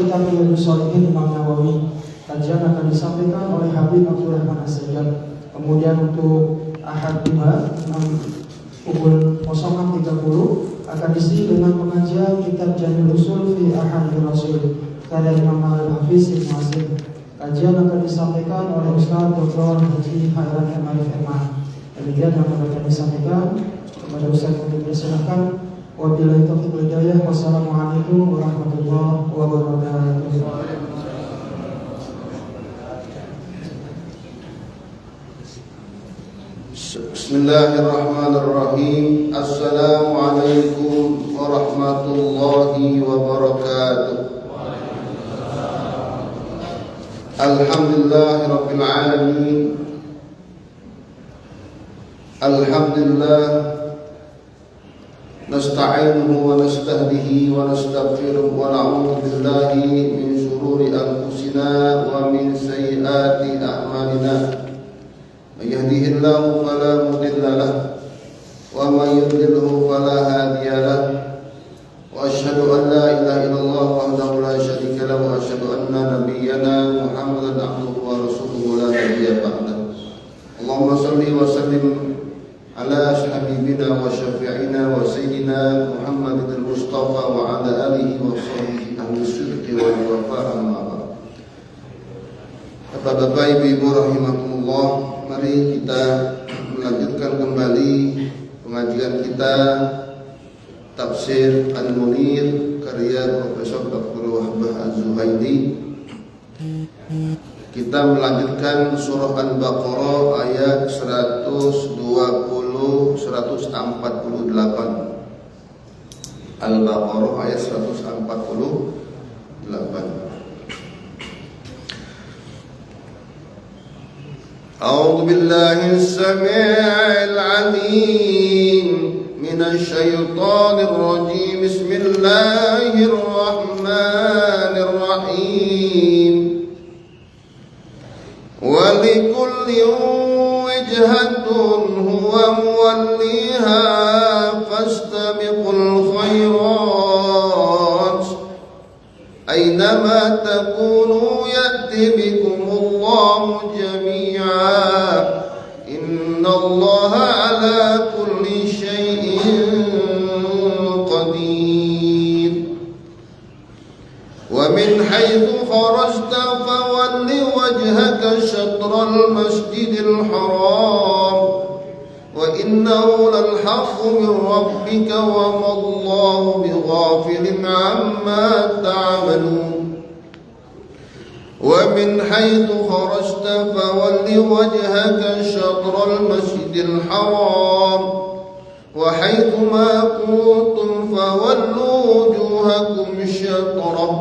kitab Riyadhus Shalihin Imam Nawawi. Kajian akan disampaikan oleh Habib Abdurrahman As-Sajjad. Kemudian untuk Ahad 5 pukul 06.30 akan diisi dengan pengajian kitab Jami'ul Usul fi Ahadits Rasul karya Imam Al-Hafiz Ibnu Hasim. Kajian akan disampaikan oleh Ustaz Dr. Haji Khairan Emarif Emma. Demikian yang akan disampaikan kepada Ustaz untuk diserahkan. Wabillahi taufiq wal hidayah. Wassalamualaikum warahmatullahi wabarakatuh. Bismillahirrahmanirrahim. Assalamualaikum warahmatullahi wabarakatuh. Alhamdulillahirabbil alamin. Alhamdulillah nasta'inuhu wa nastahdihi wa nastaghfiruh wa na'udzu billahi min shururi anfusina wa min sayyiati a'malina. من يهده الله فلا مضل له ومن يضلله فلا هادي له وأشهد أن لا إله إلا الله وحده لا شريك له وأشهد أن نبينا محمدا عبده ورسوله لا نبي بعده اللهم صل وسلم على حبيبنا وشفيعنا وسيدنا محمد المصطفى وعلى آله وصحبه أهل الصدق والوفاء أما بعد. Bapak-bapak, ibu-ibu rahimakumullah, mari kita melanjutkan kembali pengajian kita Tafsir Al-Munir karya Profesor Dr. Wahbah Az-Zuhaili. Kita melanjutkan surah Al-Baqarah ayat 148. Al-Baqarah ayat 148. أعوذ بالله السميع العليم من الشيطان الرجيم بسم الله الرحمن الرحيم ولكل وجهة هو موليها فاستبقوا الخيرات أينما تكونوا يأتي بكم الله جميعا إن الله على كل شيء قدير ومن حيث خرجت فول وجهك شطر المسجد الحرام وإنه للحق من ربك وما الله بغافل عما تعملون ومن حيث خرجت فول وجهك شطر المسجد الحرام وحيث ما كنتم فولوا وجوهكم شطره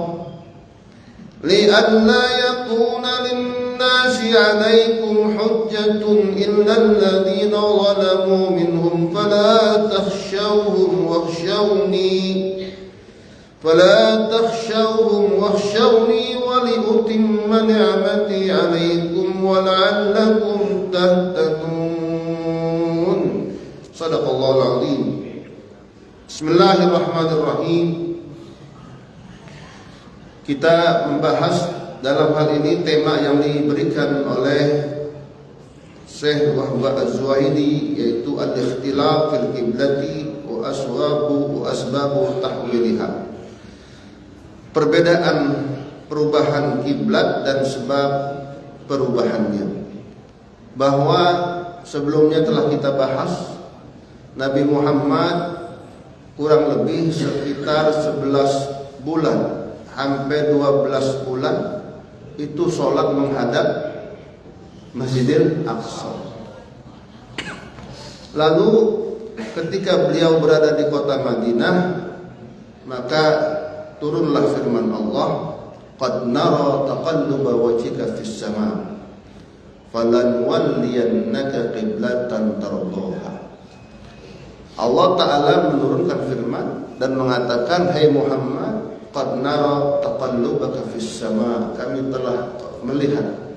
لئلا يكون للناس عليكم حجة إلا الذين ظلموا منهم فلا تخشوهم واخشوني ولأتم نعمتي عليكم ولعلكم تهتدون. Sadaqallahul Azim. Bismillahirrahmanirrahim. Kita membahas dalam hal ini tema yang diberikan oleh Syekh Wahbah Az-Zuhaili, yaitu al-ikhtilaf fil qiblati wa asbabu tahwiliha. Perbedaan perubahan kiblat dan sebab perubahannya. Bahwa sebelumnya telah kita bahas Nabi Muhammad kurang lebih sekitar 11 bulan, hampir 12 bulan itu sholat menghadap Masjidil Aqsa. Lalu ketika beliau berada di kota Madinah, maka turunlah firman Allah, qad nara taqalluba wajhika fis sama falan walliyannaka qiblatan tardaha. Allah Ta'ala menurunkan firman dan mengatakan, hai Muhammad, qad nara taqallubaka fis sama, kami telah melihat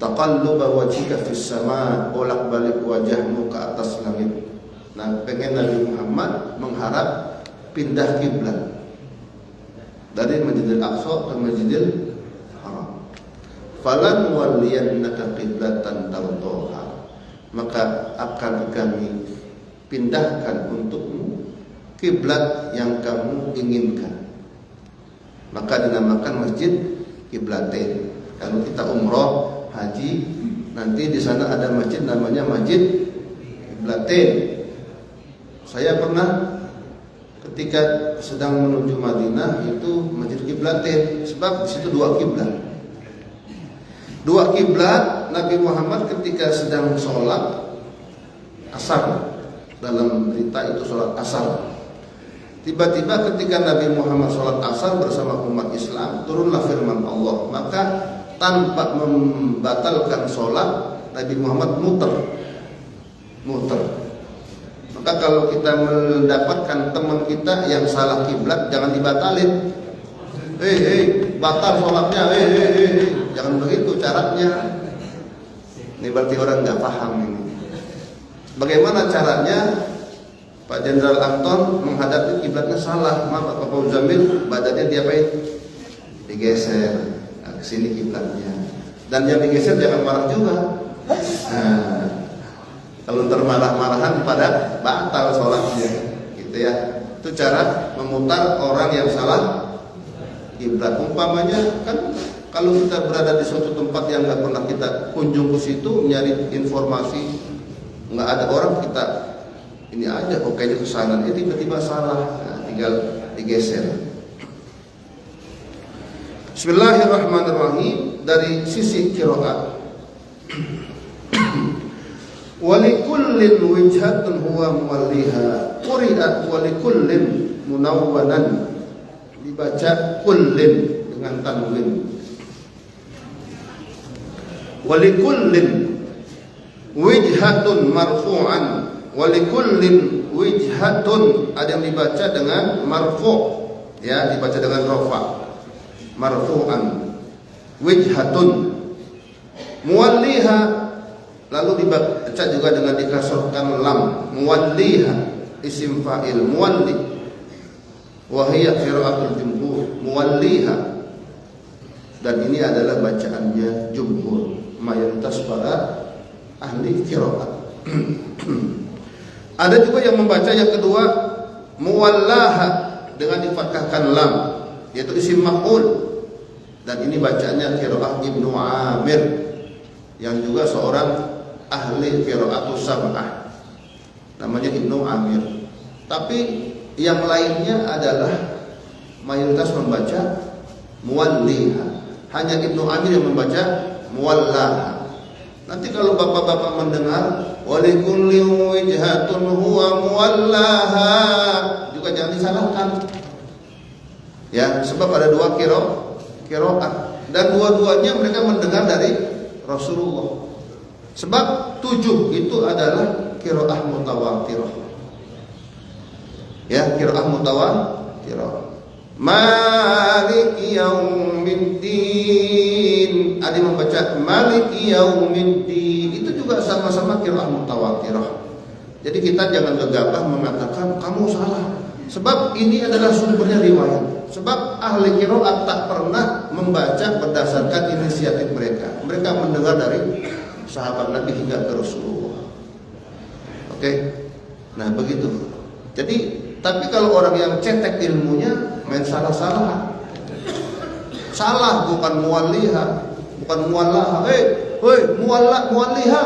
taqalluba wajhika fis sama, bolak-balik wajahmu ke atas langit. Nah, pengen Nabi Muhammad mengharap pindah kiblat. dari Masjidil Aqsa ke Masjidil Haram. Falan waliyannaka qiblatan tardaha, maka akan kami pindahkan untukmu kiblat yang kamu inginkan. Maka dinamakan Masjid Kiblatain. Kalau kita umroh, haji, nanti di sana ada masjid namanya Masjid Kiblatain. Saya pernah ketika sedang menuju Madinah itu Masjid Kiblatain, sebab di situ dua kiblat. Dua kiblat. Nabi Muhammad ketika sedang sholat asar, dalam berita itu sholat asar. Tiba-tiba ketika Nabi Muhammad sholat asar bersama umat Islam, turunlah firman Allah. Maka tanpa membatalkan sholat, Nabi Muhammad muter. Maka kalau kita mendapatkan teman kita yang salah kiblat, jangan dibatalin. Batal sholatnya, jangan begitu caranya. Ini berarti orang nggak paham ini. Bagaimana caranya? Pak Jenderal Anton menghadapi kiblatnya salah, Pak Muzamil badannya diapain? Digeser. Nah, ke sini kiblatnya. Dan yang digeser jangan marah juga. Nah, kalau termarah-marahan pada batal sholatnya, gitu ya. Itu cara memutar orang yang salah kiblat. Umpamanya kan kalau kita berada di suatu tempat yang nggak pernah kita kunjung ke situ, nyari informasi, nggak ada orang, kita ini aja kok kayaknya kesana, tiba-tiba salah, nah, tinggal digeser. Bismillahirrahmanirrahim. Dari sisi qiraat, walikullin wijhatun huwa muwalliha, quri'at walikullin munawwanan, dibaca kullin dengan tanwin. Walikullin wijhatun marfu'an, walikullin wijhatun, ada yang dibaca dengan marfu', ya, dibaca dengan rafa, marfu'an, wijhatun. Muwalliha, lalu dibaca juga dengan dikasrahkan lam, muwalliha, isim fa'il muwalli, wa hiya qira'atul jumhur, muwalliha, dan ini adalah bacaannya jumhur, mayoritas para ahli qiraat. Ada juga yang membaca yang kedua muwallaha dengan difathahkan lam, yaitu isim maf'ul, dan ini bacaannya qiraah Ibnu Amir yang juga seorang ahli qiraatus sab'ah, namanya Ibnu Amir. Tapi yang lainnya adalah mayoritas membaca muwalliha, hanya Ibnu Amir yang membaca muwallaha. Nanti kalau bapak-bapak mendengar walikulli wijhatun huwa muwallaha, juga jangan disalahkan. Ya, sebab ada dua qiraat dan dua-duanya mereka mendengar dari Rasulullah. Sebab 7 itu adalah qiraah mutawatirah. Ya, qiraah mutawatirah. Maliki yaumiddin, ada yang membaca maliki yaumiddin, itu juga sama-sama qiraah mutawatirah. Jadi kita jangan gegabah mengatakan kamu salah, sebab ini adalah sumbernya riwayat. Sebab ahli qiraat tak pernah membaca berdasarkan inisiatif mereka. Mereka mendengar dari sahabat Nabi hingga ke Rasulullah. Oke? Nah, begitu. Jadi, tapi kalau orang yang cetek ilmunya main salah-salah. Salah bukan muwalliha, bukan muwallaha. Muwalliha.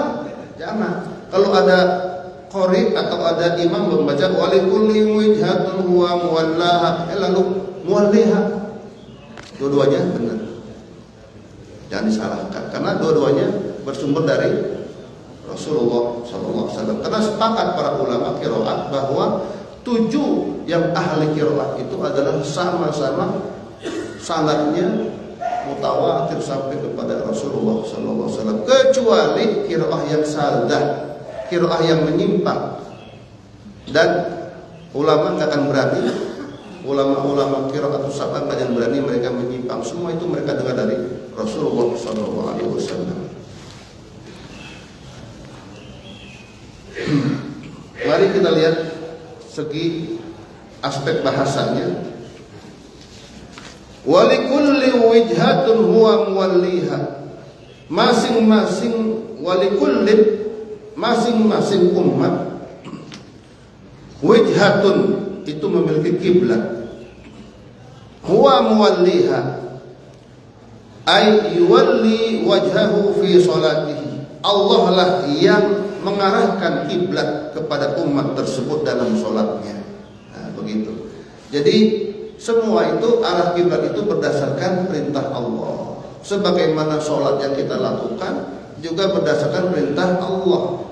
Jangan. Kalau ada qari atau ada imam membaca walikulli wijhatun huwa muwallaha, lalu muwalliha, dua-duanya benar, jangan disalahkan karena dua-duanya bersumber dari Rasulullah SAW. Karena sepakat para ulama qiraat bahwa 7 yang ahli qiraat itu adalah sama-sama sanadnya mutawatir sampai kepada Rasulullah SAW, kecuali qiraah yang salah, qiraah yang menyimpang, dan ulama nggak akan berani. Ulama-ulama qiraatus sab'ah yang berani mereka menyimpang. Semua itu mereka dengar dari Rasulullah SAW. Mari kita lihat segi aspek bahasanya. Walikulli wijhatun huwa muwalliha. Masing-masing masing-masing umat wijhatun itu memiliki kiblat. Huwa muwalliha ay yuwalli wajhahu fi salatihi. Allah lah yang mengarahkan kiblat kepada umat tersebut dalam salatnya. Nah, begitu. Jadi semua itu arah kiblat itu berdasarkan perintah Allah. Sebagaimana salat yang kita lakukan juga berdasarkan perintah Allah.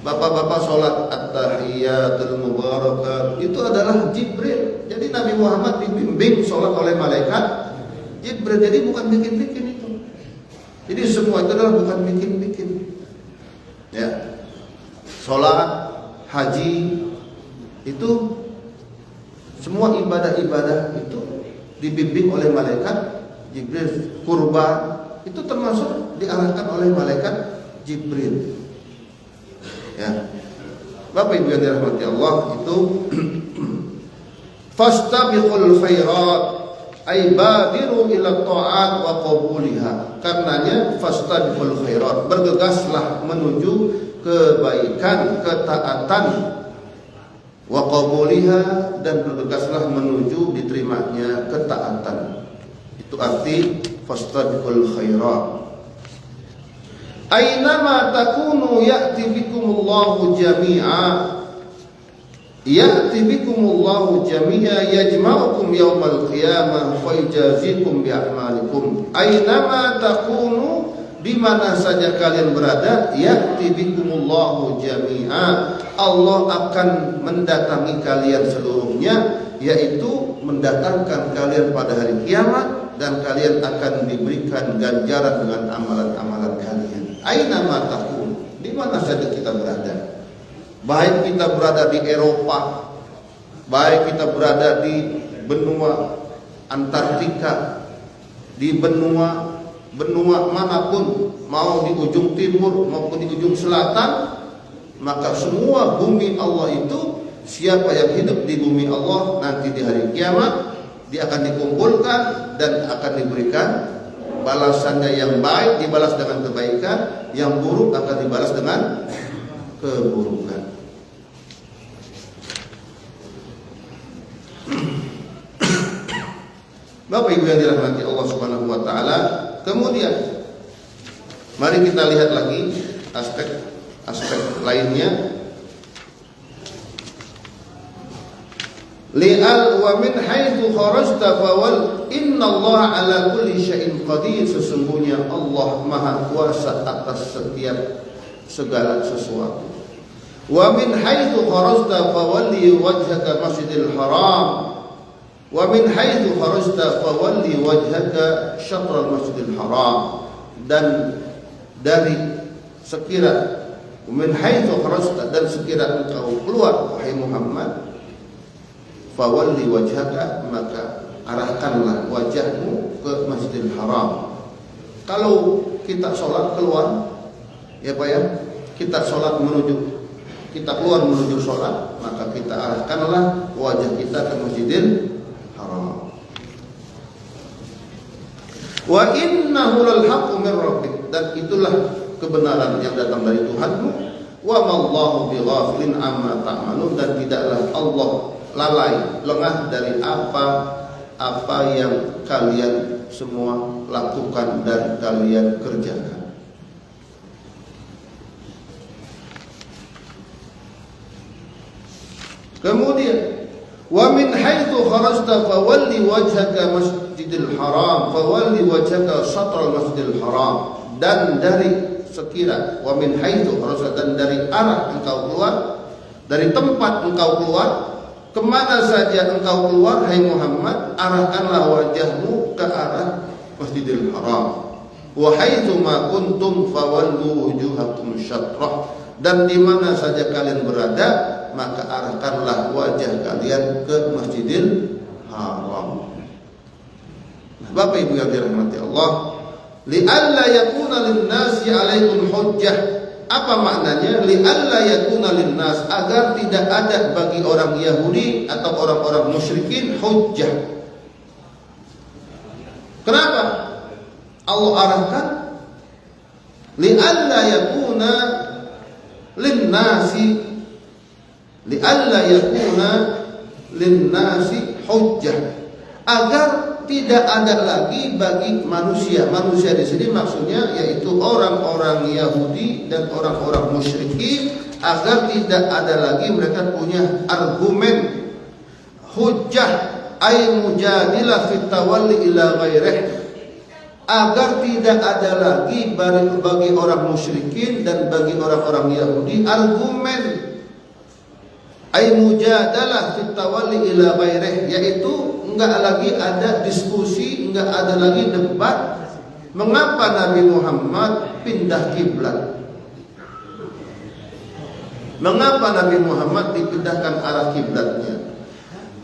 Bapak-bapak sholat at-tahiyatul mubarakat itu adalah Jibril. Jadi Nabi Muhammad dibimbing sholat oleh malaikat Jibril. Jadi bukan bikin-bikin itu. Jadi semua itu adalah bukan bikin-bikin. Ya, sholat, haji itu semua ibadah-ibadah itu dibimbing oleh malaikat Jibril. Kurban itu termasuk diarahkan oleh malaikat Jibril. Ya, Bapak Ibu yang dirahmati Allah, itu fastabiqul khairat ay badiru ila ta'at wa qabuliha. Karenanya fastabiqul khairat, bergegaslah menuju kebaikan, ketaatan, wa qabuliha, dan bergegaslah menuju diterimanya ketaatan. Itu arti fastabiqul khairat. Ainama takunu ya'ti bikumullahu jami'a. Ya'ti bikumullahu jami'a yajma'ukum yawmal qiyamah wa yajazikum bi'amalikum. Ainama takunu, di mana saja kalian berada, ya'ti bikumullahu jami'a, Allah akan mendatangi kalian seluruhnya, yaitu mendatangkan kalian pada hari kiamat, dan kalian akan diberikan ganjaran dengan amalan-amalan kalian. Aina ma takun, di mana saja kita berada. Baik kita berada di Eropa, baik kita berada di benua Antartika, di benua manapun, mau di ujung timur maupun di ujung selatan, maka semua bumi Allah itu, siapa yang hidup di bumi Allah nanti di hari kiamat, dia akan dikumpulkan dan akan diberikan balasannya. Yang baik dibalas dengan kebaikan, yang buruk akan dibalas dengan keburukan. Bapak Ibu yang dirahmati Allah Subhanahu wa taala, kemudian mari kita lihat lagi aspek lainnya. Li'al wa min haitsu kharajta fawal innallaha ala kulli syai'in qadir. Sesungguhnya Allah Maha Kuasa atas setiap segala sesuatu. Wa min haitsu kharajta fawalli wajhaka masjidil haram. Wa min haitsu kharajta fawalli wajhaka syatral masjidil haram. Dan dari sekira min haitsu kharajta, dan sekira engkau keluar wahai Muhammad, fawalli wajhaka, maka arahkanlah wajahmu ke Masjidil Haram. Kalau kita sholat keluar, ya Pak ya, kita sholat kita keluar menuju sholat, maka kita arahkanlah wajah kita ke Masjidil Haram. Wa innahu lal haqqu min rabbik, dan itulah kebenaran yang datang dari Tuhanmu. Wa mallahu bighafilin amma ta'malun, dan tidaklah Allah lalai, lengah dari apa yang kalian semua lakukan dan kalian kerjakan. Kemudian wa min haitsu kharajta fawalli wajhaka masjidil haram, fawalli wajhaka syatral masjidil haram. Dan dari sekira wa min haitsu kharajta, dan dari arah engkau keluar, dari tempat engkau keluar, kemana saja engkau keluar, hai Muhammad, arahkanlah wajahmu ke arah Masjidil Haram. Wa haitsu ma kuntum fawallu wujuhakum syatrah, dan di mana saja kalian berada, maka arahkanlah wajah kalian ke Masjidil Haram. Nah, Bapak Ibu yang dirahmati Allah, li'alla yakuna lin-nasi 'alaikum hujjah. Apa maknanya? Li'alla yakuna linnas, agar tidak ada bagi orang Yahudi atau orang-orang musyrikin hujjah. Kenapa Allah arahkan? Li'alla yakuna linnasi hujjah, agar tidak ada lagi bagi manusia. Manusia di sini maksudnya yaitu orang-orang Yahudi dan orang-orang musyrikin, agar tidak ada lagi mereka punya argumen hujjah ay mujadilah fit tawalli ila ghairih, agar tidak ada lagi bagi orang musyrikin dan bagi orang-orang Yahudi argumen ay mujadalah fit tawalli ila ghairih, yaitu enggak lagi ada diskusi, enggak ada lagi debat mengapa Nabi Muhammad pindah kiblat. Mengapa Nabi Muhammad dipindahkan arah kiblatnya?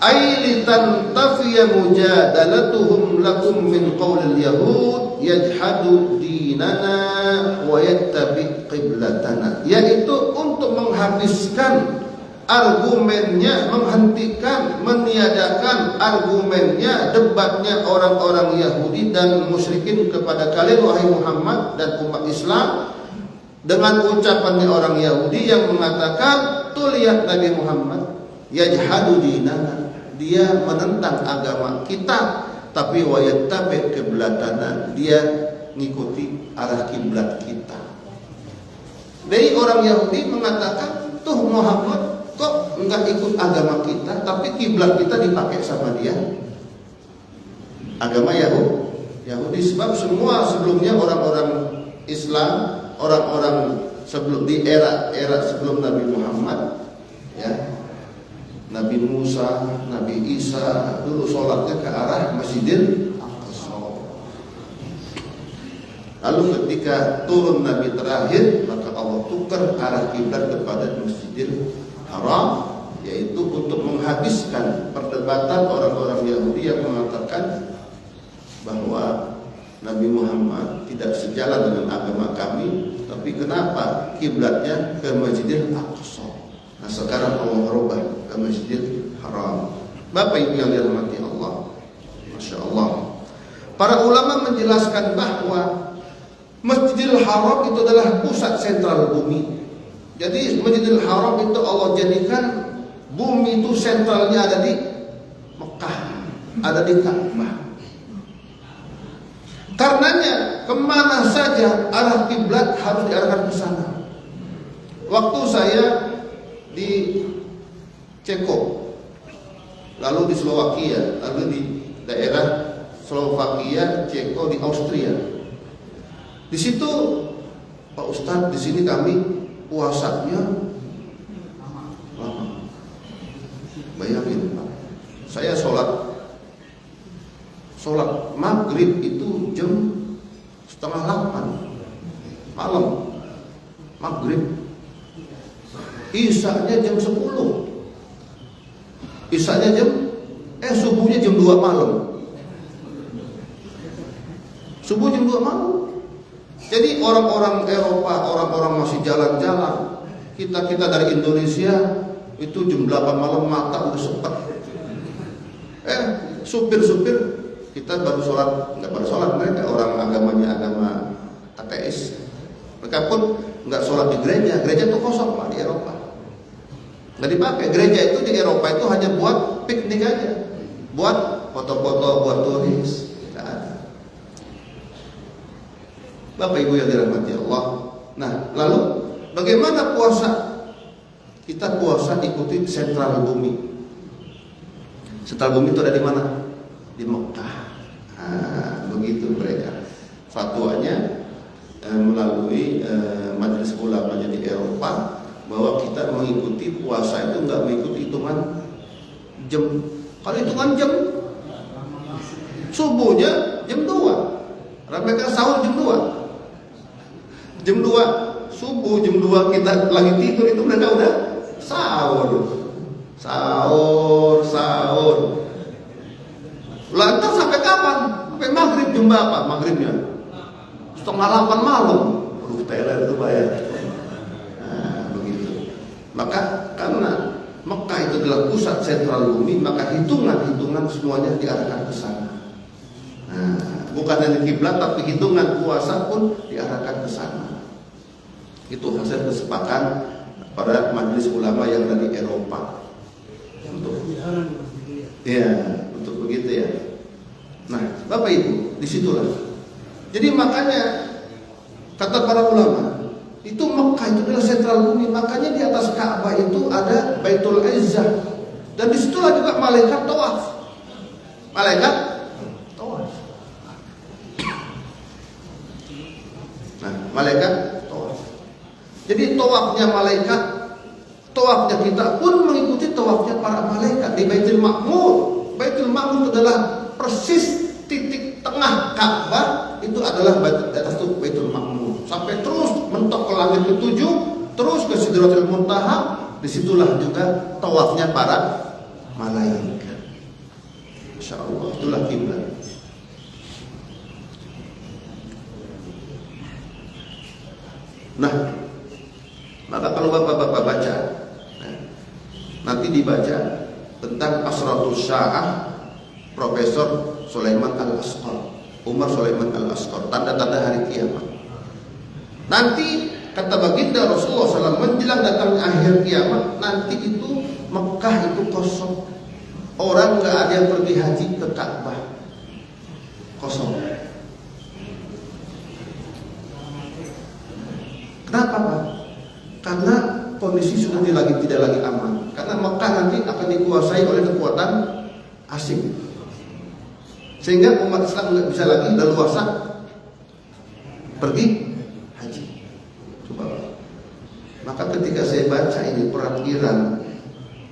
Ailitan tafiya mujadalatuhum lakum min qaulil yahud yajhadu dinana wa yattabi qiblatana, yaitu untuk menghabiskan argumennya, menghentikan, meniadakan argumennya, debatnya orang-orang Yahudi dan musyrikin kepada kalian wahai Muhammad dan umat Islam, dengan ucapannya orang Yahudi yang mengatakan, tuh lihat Nabi Muhammad yajhadu dinana, dia menentang agama kita, tapi wa yattabi qiblatana, dia ngikuti arah kiblat kita. Jadi orang Yahudi mengatakan, tuh Muhammad kok enggak ikut agama kita, tapi kiblat kita dipakai sama dia. Agama Yahudi, sebab semua sebelumnya orang-orang Islam, orang-orang sebelum di era sebelum Nabi Muhammad, ya, Nabi Musa, Nabi Isa dulu sholatnya ke arah Masjidil Aqsa. Lalu ketika turun Nabi terakhir, maka Allah tukar arah kiblat kepada Masjidil Haram, yaitu untuk menghabiskan perdebatan orang-orang Yahudi yang mengatakan bahwa Nabi Muhammad tidak sejalan dengan agama kami, tapi kenapa kiblatnya ke Masjidil Aqsa? Nah sekarang Allah merubah ke Masjidil Haram. Bapak Ibu yang dirahmati Allah, Masya Allah. Para ulama menjelaskan bahwa Masjidil Haram itu adalah pusat sentral bumi. Jadi Masjidil Haram itu Allah jadikan bumi itu sentralnya ada di Mekah, ada di Ka'bah. Karenanya kemana saja arah kiblat harus diarahkan ke sana. Waktu saya di Ceko, lalu di Slovakia, lalu di daerah Slovakia, Ceko, di Austria. Di situ Pak Ustadz, di sini kami puasanya lama. Bayangin Pak, saya sholat maghrib itu jam 7:30 malam, maghrib. Isanya jam 10, isanya subuhnya jam 2 malam, subuh jam 2 malam. Jadi orang-orang Eropa, orang-orang masih jalan-jalan. Kita dari Indonesia itu jam 8 malam mata udah sepet. Supir-supir kita baru sholat, nggak baru sholat, mereka orang agamanya agama ateis. Mereka pun nggak sholat di gereja itu kosong Pak di Eropa. Nggak dipakai. Gereja itu di Eropa itu hanya buat piknik aja, buat foto-foto, buat turis. Bapak Ibu yang dirahmati Allah. Nah, lalu bagaimana puasa? Kita puasa ikuti sentral bumi. Sentral bumi itu ada di mana? Di Mekah. Nah, begitu mereka. Fatwanya melalui majelis ulamanya di Eropa, bahwa kita mengikuti puasa itu enggak mengikuti hitungan jam. Kalau hitungan jam, subuhnya jam 2. Mereka sahur jam 2. Jam 2 subuh, jam 2 kita lagi tidur, itu mereka udah sahur. Lantas sampai kapan? Sampai maghrib. Jam berapa maghribnya? 7:30 malam. Teler itu bayar. Nah, begitu. Maka karena Mekah itu adalah pusat sentral bumi, maka hitungan semuanya diarahkan ke sana. Nah, bukan hanya kiblat tapi hitungan puasa pun diarahkan ke sana. Itu hasil kesepakatan para majelis ulama yang ada di Eropa. Untuk untuk begitu ya. Nah, Bapak Ibu, disitulah. Jadi makanya kata para ulama, itu Mekah itu adalah sentral bumi. Makanya di atas Ka'bah itu ada Baitul Izzah, dan disitulah juga malaikat tawaf. Malaikat tawaf. Nah, malaikat tawaf. Jadi tawafnya malaikat, tawafnya kita pun mengikuti tawafnya para malaikat di Baitul Ma'mur. Baitul Ma'mur adalah persis titik tengah Ka'bah, itu adalah di atas itu Baitul Ma'mur. Sampai terus mentok ke langit ketujuh, terus ke Sidratul Muntaha, disitulah juga tawafnya para malaikat. Insya Allah, itulah kiblat. Nah, maka kalau bapak-bapak baca, nanti dibaca tentang Asratus Sya'ah Profesor Sulaiman Al-Asqar, Umar Sulaiman Al-Asqar, tanda-tanda hari kiamat. Nanti kata baginda Rasulullah SAW, menjelang datangnya akhir kiamat, nanti itu Mekah itu kosong. Orang nggak ada yang pergi haji ke Ka'bah, kosong. Kenapa Pak? Karena kondisi sudah tidak lagi aman. Karena Mekah nanti akan dikuasai oleh kekuatan asing, sehingga umat Islam nggak bisa lagi leluasa pergi haji. Coba. Maka ketika saya baca ini perang Iran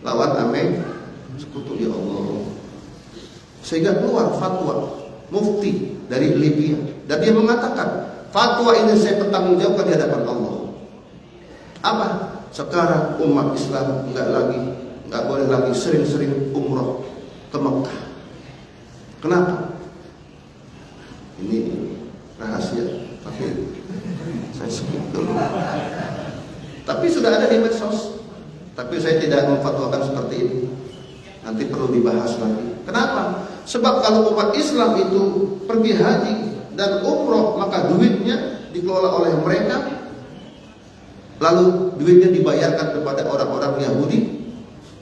lawan Amerika, sekutu ya Allah, sehingga keluar fatwa mufti dari Libya, dan dia mengatakan fatwa ini saya bertanggungjawabkan di hadapan Allah. Apa? Sekarang umat Islam nggak boleh lagi sering-sering umroh ke Mekah. Kenapa? Ini rahasia, tapi saya skip dulu. Tapi sudah ada di medsos. Tapi saya tidak memfatwakan seperti ini. Nanti perlu dibahas lagi. Kenapa? Sebab kalau umat Islam itu pergi haji dan umroh, maka duitnya dikelola oleh mereka, lalu duitnya dibayarkan kepada orang-orang Yahudi,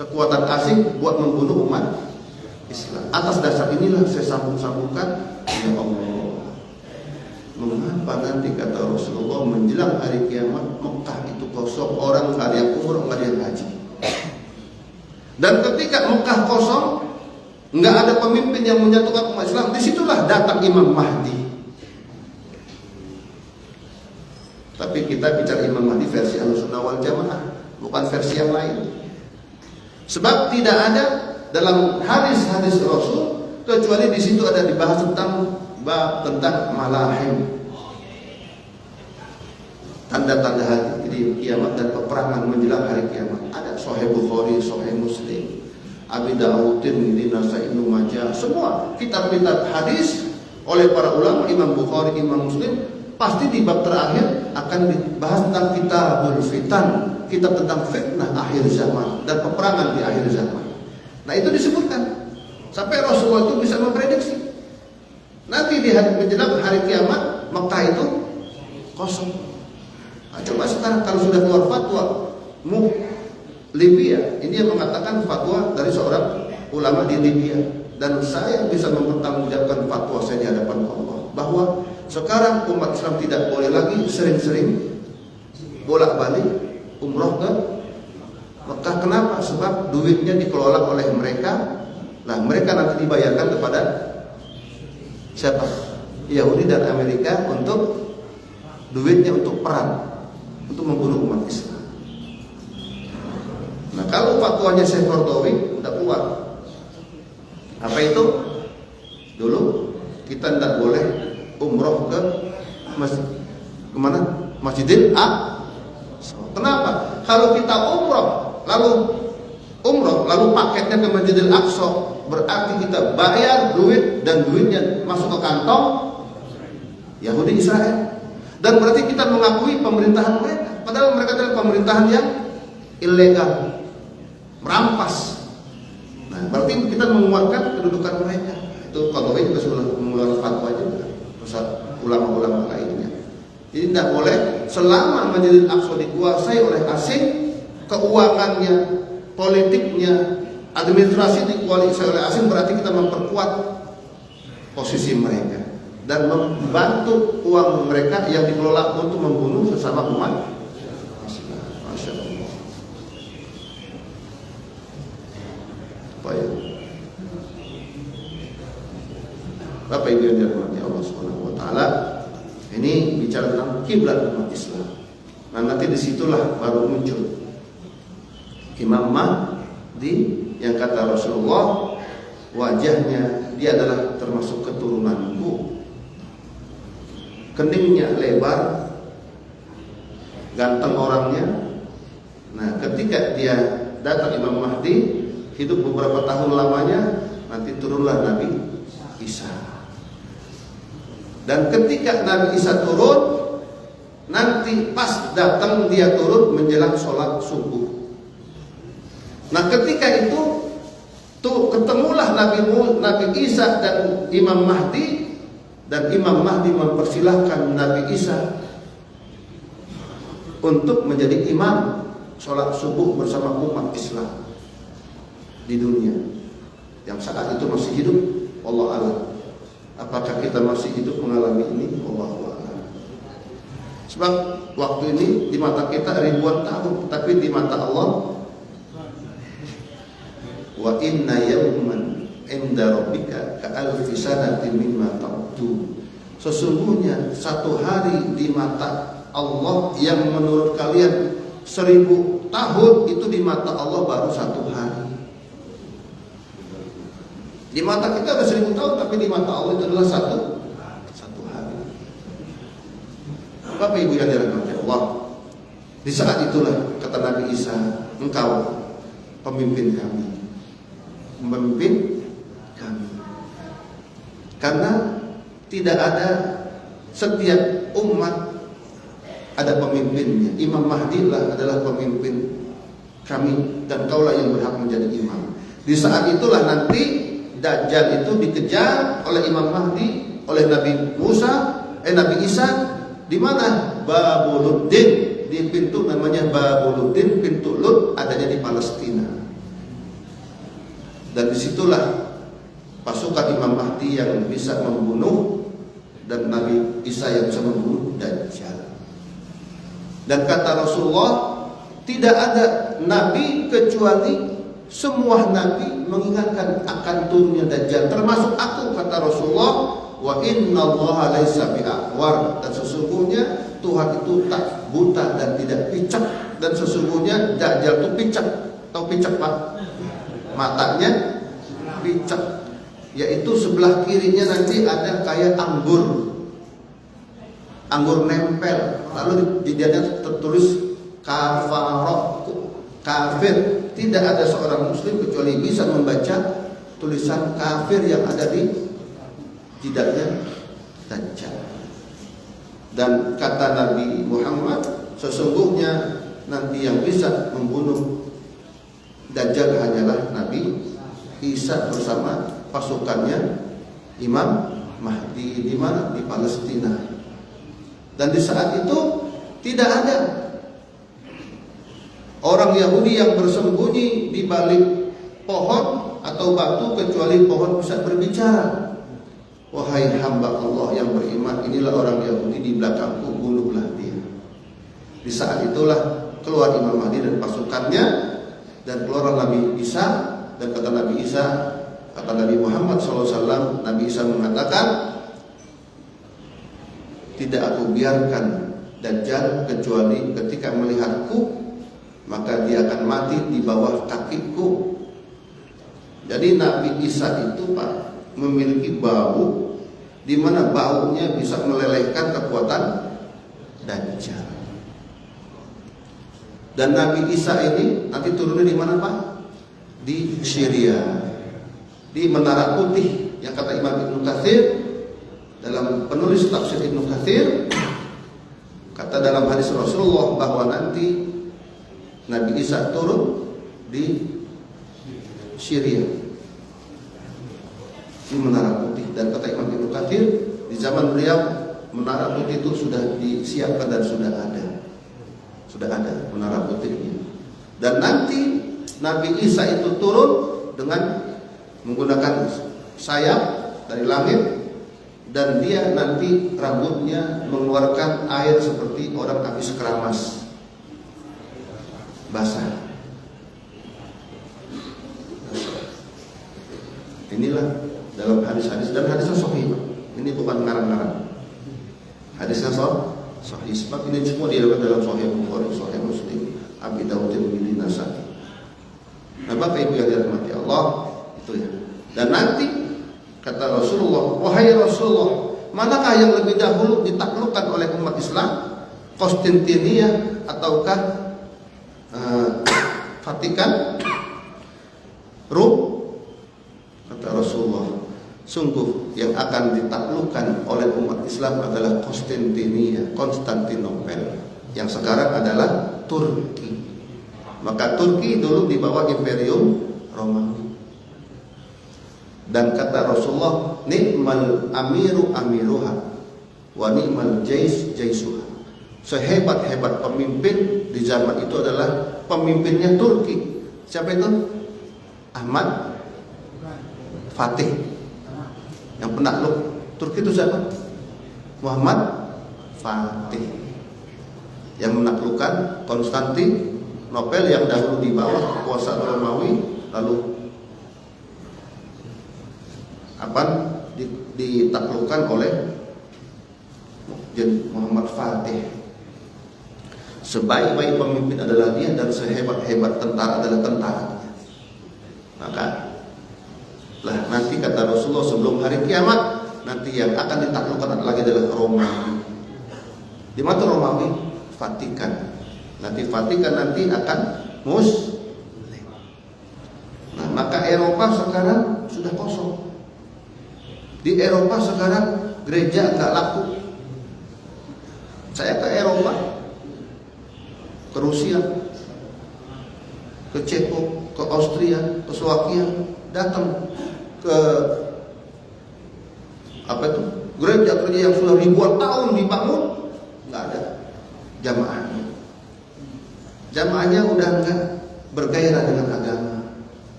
kekuatan asing buat membunuh umat Islam. Atas dasar inilah saya sambung-sambungkan, ya Allah, mengapa nanti kata Rasulullah menjelang hari kiamat Mekah itu kosong, orang nggak ada yang umroh, nggak ada yang haji. Dan ketika Mekah kosong, nggak ada pemimpin yang menyatukan umat Islam, disitulah datang Imam Mahdi. Tapi kita bicara Imam Mahdi versi Ahlussunnah wal Jamaah, bukan versi yang lain. Sebab tidak ada dalam hadis-hadis Rasul kecuali di situ ada dibahas tentang bab tentang malahim, tanda-tanda hari kiamat dan peperangan menjelang hari kiamat. Ada Sahih Bukhari, Sahih Muslim, Abi Dawud, Tirmidzi, Nasai, Ibnu Majah, semua kitab-kitab hadis oleh para ulama, Imam Bukhari, Imam Muslim. Pasti di bab terakhir akan dibahas tentang kitabul fitan, kitab tentang fitnah akhir zaman dan peperangan di akhir zaman. Nah itu disebutkan sampai Rasulullah itu bisa memprediksi nanti di hari menjelang hari kiamat Mekah itu kosong. Nah, coba sekarang kalau sudah keluar fatwa Libya, ini yang mengatakan fatwa dari seorang ulama di Libya, dan saya bisa mempertanggungjawabkan fatwa saya di hadapan Allah bahwa sekarang umat Islam tidak boleh lagi sering-sering bolak-balik umroh ke Mekah. Kenapa? Sebab duitnya dikelola oleh mereka. Nah, mereka nanti dibayarkan kepada siapa? Yahudi dan Amerika untuk duitnya untuk perang, untuk membunuh umat Islam. Nah, kalau fatwanya Syekh Qaradawi udah keluar. Apa itu? Dulu kita tidak boleh umroh ke kemana? Masjidil Aqsa. Kenapa? Kalau kita umroh lalu paketnya ke Masjidil Aqsa, berarti kita bayar duit dan duitnya masuk ke kantong Yahudi Israel, dan berarti kita mengakui pemerintahan mereka, padahal mereka adalah pemerintahan yang ilegal, merampas. Nah, berarti kita menguatkan kedudukan mereka. Itu Qaradawi juga sudah mengeluarkan fatwa juga. ulama-ulama lainnya. Jadi tidak boleh selama Masjidil Aqsa dikuasai oleh asing, keuangannya, politiknya, administrasi dikuasai oleh asing, berarti kita memperkuat posisi mereka dan membantu uang mereka yang dikelola untuk membunuh sesama umat. Masya Allah. Apa ya? Bapak Ibu yang dirahmati Allah Subhanahu wa taala, ini bicara tentang kiblat umat Islam. Nah, nanti disitulah baru muncul Imam Mahdi yang kata Rasulullah, wajahnya dia adalah termasuk keturunanku, keningnya lebar, ganteng orangnya. Nah, ketika dia datang Imam Mahdi, hidup beberapa tahun lamanya, nanti turunlah Nabi Isa. Dan ketika Nabi Isa turun, nanti pas datang dia turun menjelang sholat subuh. Nah, ketika itu tuh ketemulah Nabi Isa dan Imam Mahdi, dan Imam Mahdi mempersilahkan Nabi Isa untuk menjadi imam sholat subuh bersama umat Islam di dunia yang saat itu masih hidup. Allah a'lam. Apakah kita masih hidup mengalami ini? Allah a'lam. Sebab waktu ini di mata kita ribuan tahun, tapi di mata Allah, wa inna yawman inda rabbika ka'alfi sanatin mimma ta'udun. Sesungguhnya satu hari di mata Allah yang menurut kalian 1000 tahun, itu di mata Allah baru satu hari. Di mata kita ada 1000 tahun, tapi di mata Allah itu adalah satu hari. Bapak Ibu yang dirahmati Allah, di saat itulah kata Nabi Isa, engkau pemimpin kami, memimpin kami. Karena tidak ada, setiap umat ada pemimpinnya. Imam Mahdi lah adalah pemimpin kami, dan kaulah yang berhak menjadi imam. Di saat itulah nanti Dajjal itu dikejar oleh Imam Mahdi, oleh Nabi Isa. Di mana? Babuluddin, di pintu namanya Babuluddin, pintu Lut, adanya di Palestina. Dan disitulah pasukan Imam Mahdi yang bisa membunuh, dan Nabi Isa yang bisa membunuh Dajjal. Dan kata Rasulullah, tidak ada nabi kecuali semua nabi mengingatkan akan turunnya Dajjal, termasuk aku, kata Rasulullah. Wa innallaha laisa bi'awar, dan sesungguhnya Tuhan itu tak buta dan tidak picek, dan sesungguhnya Dajjal itu picek. Tahu picek, Pak? Matanya picek, yaitu sebelah kirinya nanti ada kayak anggur nempel, lalu di dianya tertulis kafarah, kafir. Tidak ada seorang muslim kecuali bisa membaca tulisan kafir yang ada di jidatnya Dajjal. Dan kata Nabi Muhammad, sesungguhnya nanti yang bisa membunuh Dajjal hanyalah Nabi Isa bersama pasukannya Imam Mahdi. Di mana? Di Palestina. Dan di saat itu tidak ada orang Yahudi yang bersembunyi di balik pohon atau batu, kecuali pohon bisa berbicara. Wahai hamba Allah yang beriman, inilah orang Yahudi di belakangku, bunuhlah dia. Di saat itulah keluar Imam Mahdi dan pasukannya, dan keluar Nabi Isa. Dan kata Nabi Isa, kata Nabi Muhammad SAW, Nabi Isa mengatakan, tidak aku biarkan Dajjal kecuali ketika melihatku, maka dia akan mati di bawah kakiku. Jadi Nabi Isa itu, Pak, memiliki bau, di mana baunya bisa melelehkan kekuatan Dajjal. Dan Nabi Isa ini nanti turunnya di mana, Pak? Di Syria, di Menara Putih, yang kata Imam Ibnu Katsir, dalam penulis tafsir Ibnu Katsir, kata dalam hadis Rasulullah bahwa nanti Nabi Isa turun di Syria, di Menara Putih. Dan kata Imam Ibnu Katsir, di zaman beliau menara putih itu sudah disiapkan dan sudah ada menara putihnya. Dan nanti Nabi Isa itu turun dengan menggunakan sayap dari langit, dan dia nanti rambutnya mengeluarkan air seperti orang habis keramas basah. Inilah dalam hadis-hadis, dan hadisnya sahih. Ini bukan ngarang-ngarang. Hadisnya sahih. Sebab ini semua diriwayatkan dalam Sahih Bukhari, Sahih Muslim, Abi Dawud, Tirmidzi, Nasa'i. Nah, Bapak Ibu yang dirahmati Allah, itu ya. Dan nanti kata Rasulullah, wahai Rasulullah, manakah yang lebih dahulu ditaklukkan oleh umat Islam? Konstantinia ataukah Vatikan, Rom? Kata Rasulullah, sungguh yang akan ditaklukkan oleh umat Islam adalah Konstantinopel, yang sekarang adalah Turki. Maka Turki dulu di bawah Imperium Romawi. Dan kata Rasulullah, ni'mal amiru amiruha wa ni'mal jaisuha. Sehebat-hebat pemimpin di zaman itu adalah pemimpinnya Turki. Siapa itu? Ahmad Fatih, yang penakluk Turki itu siapa? Muhammad Fatih, yang menaklukkan Konstantinopel yang dahulu di bawah kekuasaan Romawi, lalu ditaklukkan oleh Muhammad Fatih. Sebaik-baik pemimpin adalah dia, dan sehebat-hebat tentara adalah tentaranya. Maka nanti kata Rasulullah, sebelum hari kiamat nanti yang akan ditaklukkan lagi adalah Romawi. Di mana Romawi? Vatikan. Nanti Vatikan nanti akan Muslim. Nah, maka Eropa sekarang sudah kosong. Di Eropa sekarang gereja nggak laku. Saya ke Eropa, ke Rusia, ke Ceko, ke Austria, ke Slovakia, datang ke gereja-gereja yang sudah ribuan tahun dibangun, nggak ada jamaahnya. Jamaahnya udah nggak bergairah dengan agama.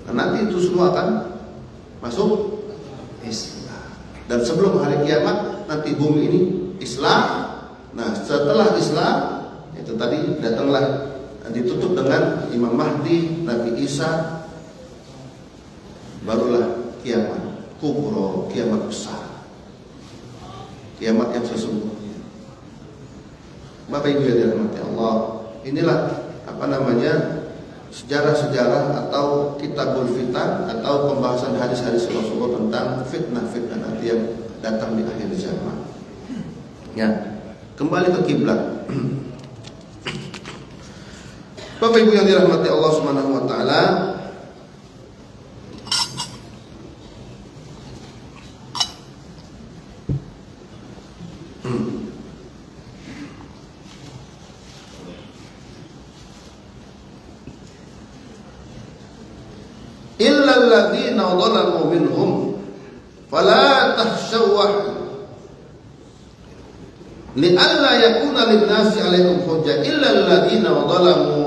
Nah, nanti itu semua akan masuk Islam. Dan sebelum hari kiamat nanti bumi ini Islam. Nah, setelah Islam itu tadi datanglah, ditutup dengan Imam Mahdi, Nabi Isa, barulah kiamat kubro, kiamat besar, kiamat yang sesungguhnya. Bapak Ibu yang dirahmati Allah, inilah sejarah-sejarah atau kitabul fitan, atau pembahasan hadis-hadis Rasulullah tentang fitnah-fitnah nanti yang datang di akhir zaman. Ya, kembali ke kiblat. Bapak Ibu yang dirahmati Allah Subhanahu wa taala, illal ladzina dhalamu minhum fala tahshawhu li'alla yakuna lin-nasi 'alaikum hujjah illal ladzina dhalamu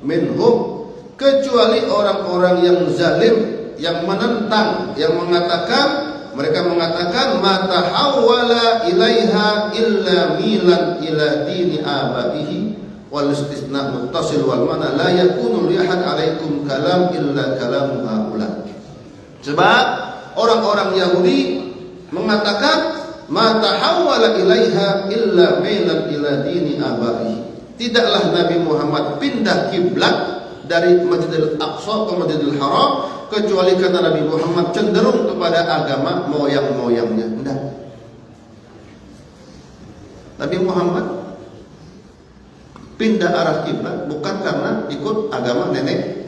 minhum, kecuali orang-orang yang zalim, yang menentang, yang mengatakan, mereka mengatakan mata hawala ilaiha illa milan ila dini abaihi wal istisna muttasil wal mana la yakunu li ahad alaikum kalam illa kalam haula. Sebab orang-orang Yahudi mengatakan mata hawala ilaiha illa milan ila dini abaihi. Tidaklah Nabi Muhammad pindah kiblat dari Masjidil Aqsa ke Masjidil Haram kecuali karena Nabi Muhammad cenderung kepada agama moyang-moyangnya. Tidak. Nabi Muhammad pindah arah kiblat bukan karena ikut agama nenek,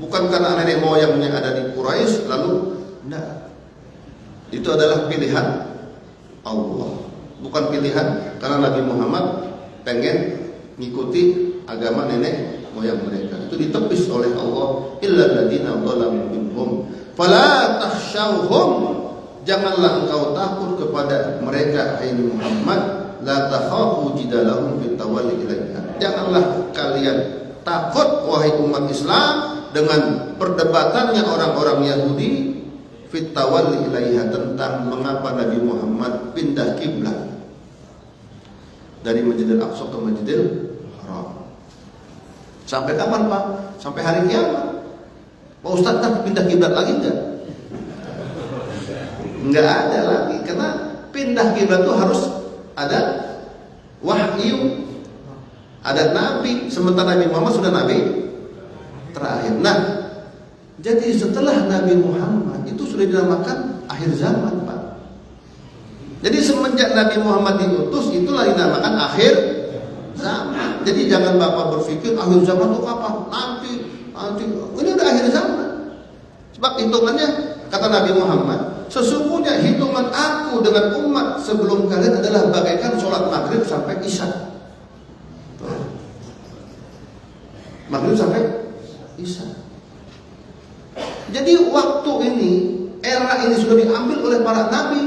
bukan karena nenek moyangnya ada di Quraisy lalu tidak. Itu adalah pilihan Allah, bukan pilihan karena Nabi Muhammad pengen mengikuti agama nenek moyang mereka. Itu ditepis oleh Allah, illal ladzina dhalamu minhum fala takhshawhum, janganlah engkau takut kepada mereka hai Muhammad, la takhafu jidalahum fit tawalli ilaiha. Janganlah kalian takut wahai umat Islam dengan perdebatannya orang-orang Yahudi fit tawalli ilaiha, tentang mengapa Nabi Muhammad pindah kiblat dari Masjidil Aqsa ke Masjidil Haram. Sampai kapan Pak? Sampai hari kiamat. Pak Ustadz kan pindah kiblat lagi enggak? Enggak ada lagi, karena pindah kiblat itu harus ada wahyu, ada nabi. Sementara Nabi Muhammad sudah nabi terakhir. Nah, jadi setelah Nabi Muhammad itu sudah dinamakan akhir zaman Pak. Jadi semenjak Nabi Muhammad diutus, itulah dinamakan akhir zaman. Jadi jangan Bapak berpikir akhir zaman itu kapan? Nanti. Ini udah akhir zaman. Sebab hitungannya, kata Nabi Muhammad, sesungguhnya hitungan aku dengan umat sebelum kalian adalah bagaikan sholat maghrib sampai isya. Maghrib sampai isya. Jadi waktu ini, era ini sudah diambil oleh para nabi.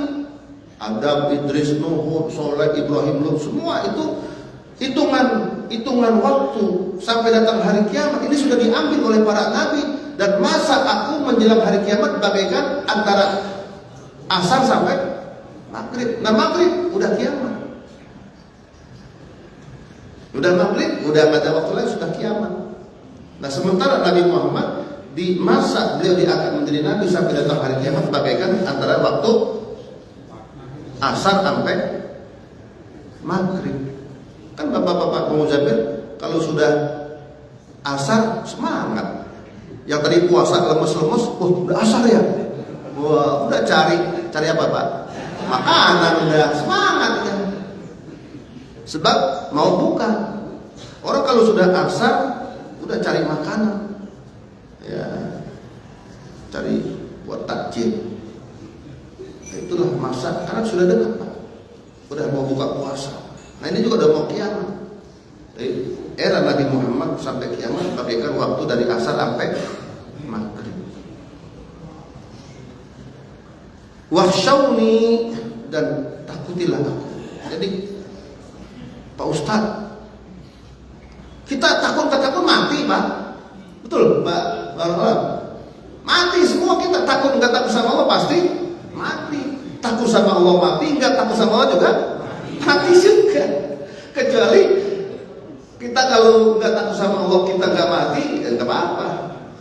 Adam, Idris, Nuh, Soleh, Ibrahim, Lut, semua itu hitungan waktu sampai datang hari kiamat ini sudah diambil oleh para nabi. Dan masa aku menjelang hari kiamat bagaikan antara asar sampai maghrib. Nah maghrib udah kiamat, udah maghrib, udah gak ada waktu lagi, sudah kiamat. Nah sementara Nabi Muhammad di masa beliau diangkat menjadi nabi sampai datang hari kiamat bagaikan antara waktu asar sampai maghrib. Kan bapak-bapak Muzamil kalau sudah asar semangat. Yang tadi puasa lemes-lemes, udah asar ya. Wah, udah cari apa Pak? Makanan, udah semangat ya. Sebab mau buka. Orang kalau sudah asar udah cari makanan. Ya. Cari buat takjil. Itulah masa, karena sudah dekat Pak. Udah mau buka puasa. Nah ini juga udah mau kiamat. Era Nabi Muhammad sampai kiamat bagaikan waktu dari asar sampai maghrib. Wahsyauni, dan takutilah aku. Jadi Pak Ustadz, kita takut mati Pak. Betul Pak Bapak? Mati semua kita, takut nggak takut sama Allah pasti mati. Takut sama Allah mati, nggak takut sama Allah juga mati juga. Kecuali kita kalau nggak takut sama Allah kita nggak mati, ya nggak apa-apa.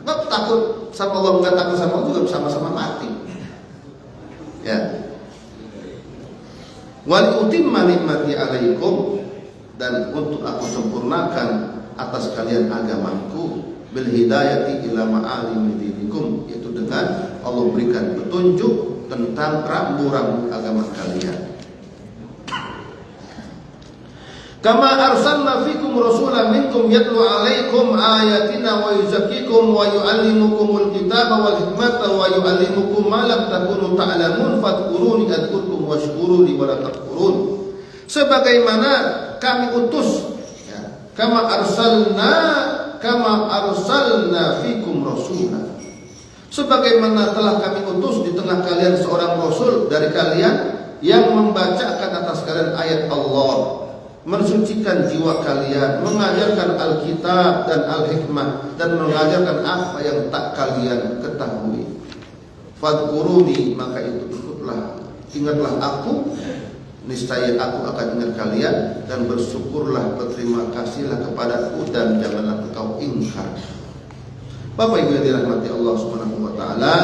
Sebab takut sama Allah nggak takut sama Allah juga sama-sama mati. Ya. Wal utimma nikmati alaikum, dan untuk aku sempurnakan atas kalian agamaku, bil hidayati ila ma'alimi dinikum, yaitu dengan Allah berikan petunjuk tentang rambu-rambu agama kalian. Kama arsalna fikum rasulan minkum yatlu alaikum ayatina wa yuzakkikum wa yu'allimukumul kitaba wal hikmata wa yu'allimukum ma lam takunu ta'lamun fadhkuruni adkurkum washkuru li wa la takfurun. Sebagaimana kami utus ya, kama arsalna fikum rasulan, sebagaimana telah kami utus di tengah kalian seorang rasul dari kalian yang membacakan atas kalian ayat Allah, mensucikan jiwa kalian, mengajarkan Alkitab dan Al-Hikmah, dan mengajarkan apa yang tak kalian ketahui. Fadhkuruni, maka itu ingatlah aku, niscaya aku akan ingat kalian, dan bersyukurlah, berterima kasihlah kepadaku, dan janganlah engkau ingkar. Bapak Ibu yang dirahmati Allah Subhanahu wa taala,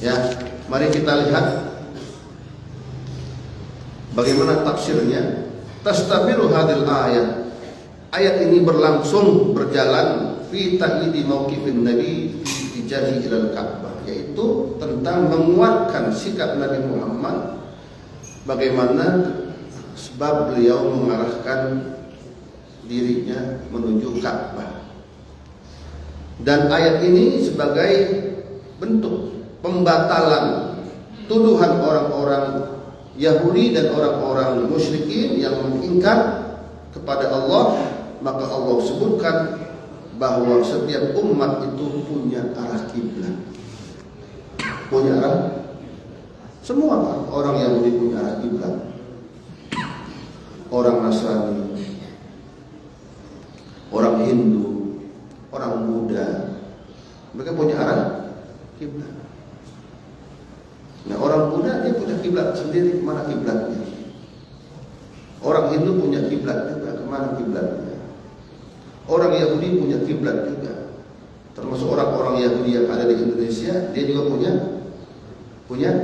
ya, mari kita lihat bagaimana tafsirnya. Tastabiru hadil ayat. Ayat ini berlangsung berjalan fi ta'yidi mauqifin Nabi fi tijahi ilal Ka'bah, yaitu tentang menguatkan sikap Nabi Muhammad bagaimana sebab beliau mengarahkan dirinya menuju Ka'bah. Dan ayat ini sebagai bentuk pembatalan tuduhan orang-orang Yahudi dan orang-orang musyrikin yang mengingkar kepada Allah. Maka Allah sebutkan bahwa setiap umat itu punya arah kiblat, punya arah Semua orang Yahudi punya arah kiblat. Orang Nasrani, orang Hindu, orang Buddha, mereka punya arah kiblat. Nah, orang Buddha dia punya kiblat sendiri, mana kiblatnya? Orang Hindu punya kiblat juga, kemana kiblatnya? Orang Yahudi punya kiblat juga. Termasuk orang-orang Yahudi yang ada di Indonesia, dia juga punya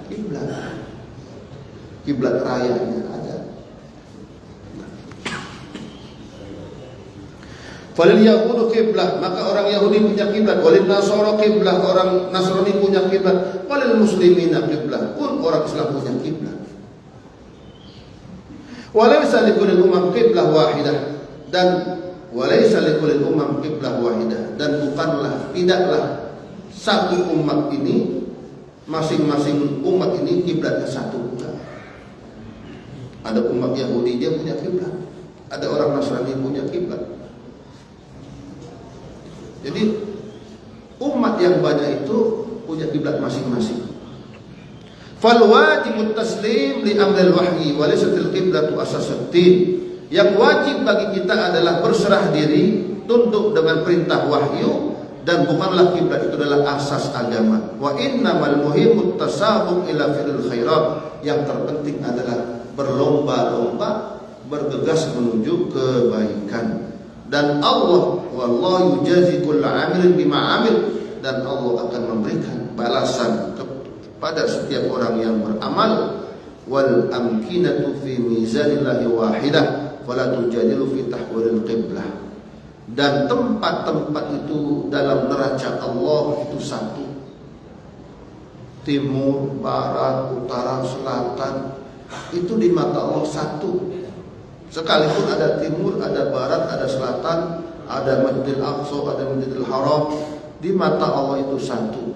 kiblat. Kiblat rayanya ada. Falil Yahudu kiblat, maka orang Yahudi punya kiblat. Walil Nasara kiblat, orang Nasrani punya kiblat. Walil Muslimina kiblat, pun orang Islam punya kiblat. Walaysa likulli umam kiblah wahidah, dan walaysa likulli umam kiblah wahidah, dan tidaklah satu umat ini, masing-masing umat ini kiblatnya satu, bukan. Ada umat Yahudi dia punya kiblat, ada orang Nasrani punya kiblat. Jadi umat yang banyak itu punya kiblat masing-masing. Fal wajibut taslim li amril wahyi wa laysatil qiblatu asasuddin. Yang wajib bagi kita adalah berserah diri, tunduk dengan perintah wahyu, dan bukanlah kiblat itu adalah asas agama. Wa innamal muhimmut tasabuq ila fi'lil khairat. Yang terpenting adalah berlomba-lomba bergegas menuju kebaikan. Dan Allah wallahu yujazi kulla amilin bima amil, dan Allah akan memberikan balasan kepada setiap orang yang beramal. Wal amkinatu fi mizanillahi wahidah fala tujadilu fi tahwilil qiblah. Dan tempat-tempat itu dalam neraca Allah itu satu. Timur, barat, utara, selatan, itu di mata Allah satu. Sekalipun ada timur, ada barat, ada selatan, ada Masjidil Aqsa, ada Masjidil Haram, di mata Allah itu satu.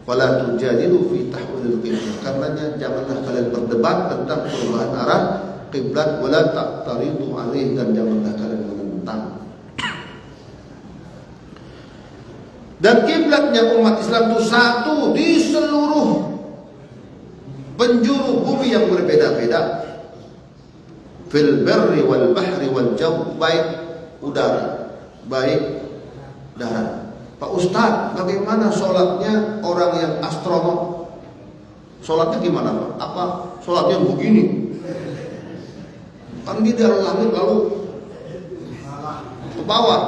Fala tujadilu fi tahwilil qiblah. Karenanya janganlah kalian berdebat tentang perubahan arah kiblat, wala taqtaridu alaih, dan janganlah kalian menentang. Dan kiblatnya umat Islam itu satu di seluruh penjuru bumi yang berbeda-beda. Fil barri wal bahri wal jaw, baik udara, baik darat. Pak Ustadz, bagaimana sholatnya orang yang astronom? Sholatnya gimana Pak? Apa sholatnya begini? Kan dia dari langit lalu ke bawah,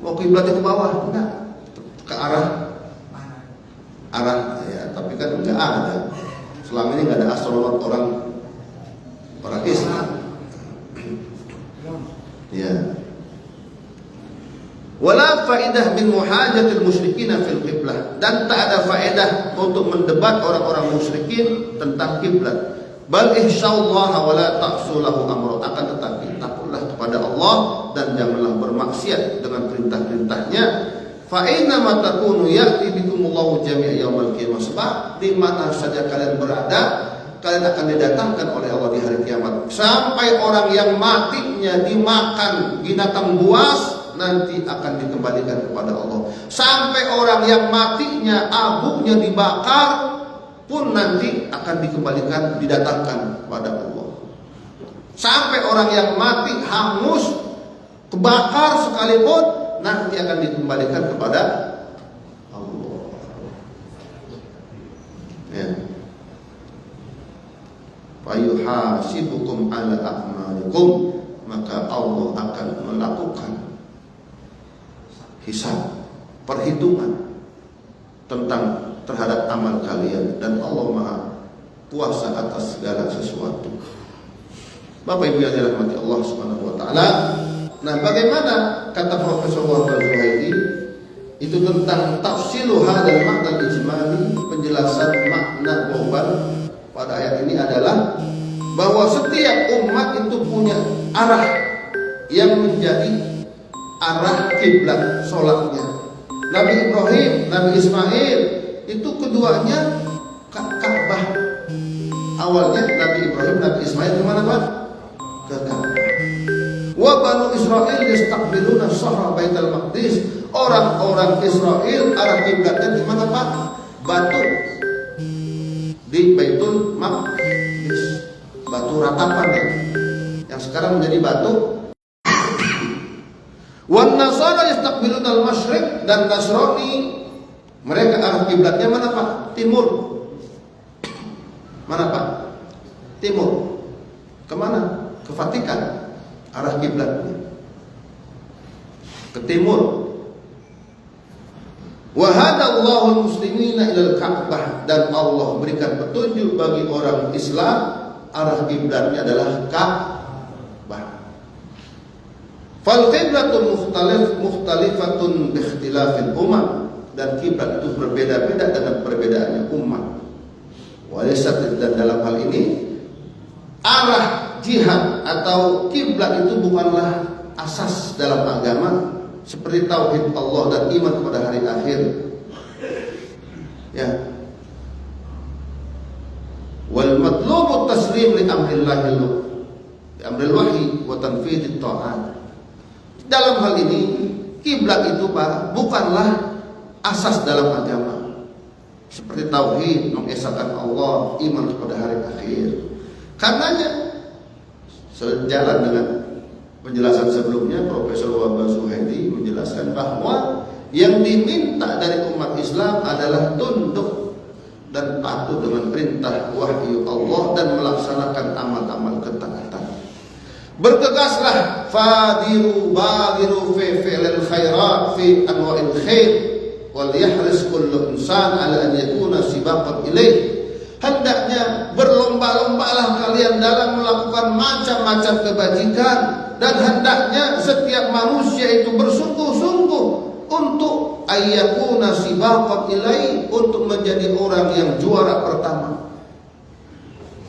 mau kiblatnya ke bawah? Enggak, ke arah ya, tapi kan enggak ada. Selama ini enggak ada astronom orang Islam. Ya. Wala faedah min muhajatil musyrikin fil qiblah, dan tak ada faedah untuk mendebat orang-orang musyrikin tentang kiblat. Bal ihsyallaha wa la ta'sulahu amra, akan tetapi takutlah kepada Allah dan janganlah bermaksiat dengan perintah-perintahnya. Fa inna ma takunu ya'ti bikumullahu jami'a yaumil qiyamah, sebab di mana saja kalian berada, kalian akan didatangkan oleh Allah di hari kiamat. Sampai orang yang matinya dimakan binatang buas nanti akan dikembalikan kepada Allah. Sampai orang yang matinya abunya dibakar pun nanti akan dikembalikan, didatangkan kepada Allah. Sampai orang yang mati hangus, kebakar sekalipun nanti akan dikembalikan kepada Allah. Ya. Fayuhasibukum ala a'malikum, maka Allah akan melakukan hisab, perhitungan terhadap amal kalian, dan Allah Maha kuasa atas segala sesuatu. Bapak Ibu yang dirahmati Allah Subhanahu wa taala. Nah, bagaimana kata Profesor Wahbah Zuhairi itu tentang tafsilu hadzal makna ijmali, penjelasan makna global pada ayat ini adalah bahwa setiap umat itu punya arah yang menjadi arah kiblat sholatnya. Nabi Ibrahim, Nabi Ismail itu keduanya Ka'bah. Awalnya Nabi Ibrahim, Nabi Ismail kemana Pak? Ke Ka'bah. Wa banu Israil yastaqbiluna shahra Baitul Maqdis. Orang-orang Israel arah kiblatnya di mana Pak? Batu di Baitul Maqdis, batu ratapan ya, yang sekarang menjadi batu. Wan Nasara yastaqbilun al-masyriq, dan Nasrani mereka arah kiblatnya mana Pak? Timur. Mana Pak? Timur. Kemana? Ke Vatikan. Arah kiblatnya ke timur. Wa hadallahu muslimina ilal Ka'bah, dan Allah berikan petunjuk bagi orang Islam arah kiblatnya adalah Ka'bah. Fal qiblatun mukhtalifatun bi ikhtilafil umam, dan kiblat itu berbeda-beda dengan perbedaannya umat. Walisat, dan dalam hal ini arah jihad atau kiblat itu bukanlah asas dalam agama seperti tauhid Allah dan iman kepada hari akhir. Ya. Wal matlubu taslim li amril wahyi wa tanfidit ta'at. Dalam hal ini kiblat itu Pak bukanlah asas dalam agama seperti tauhid, mengesahkan Allah, iman kepada hari akhir. Karenanya sejalan dengan penjelasan sebelumnya, Profesor Wahbah Suhaidi menjelaskan bahwa yang diminta dari umat Islam adalah tunduk dan patuh dengan perintah wahyu Allah dan melaksanakan amal-amal ketaatan. Bergegaslah, fadiru badiru fi fi'lil khairat fi anwa'il khair, wal yahris kullu insan ala an yakuna sibaqan ilaih. Hendaknya berlomba-lombalah kalian dalam melakukan macam-macam kebajikan, dan hendaknya setiap manusia itu bersungguh-sungguh untuk ayyakuna sibaqan ilai, untuk menjadi orang yang juara pertama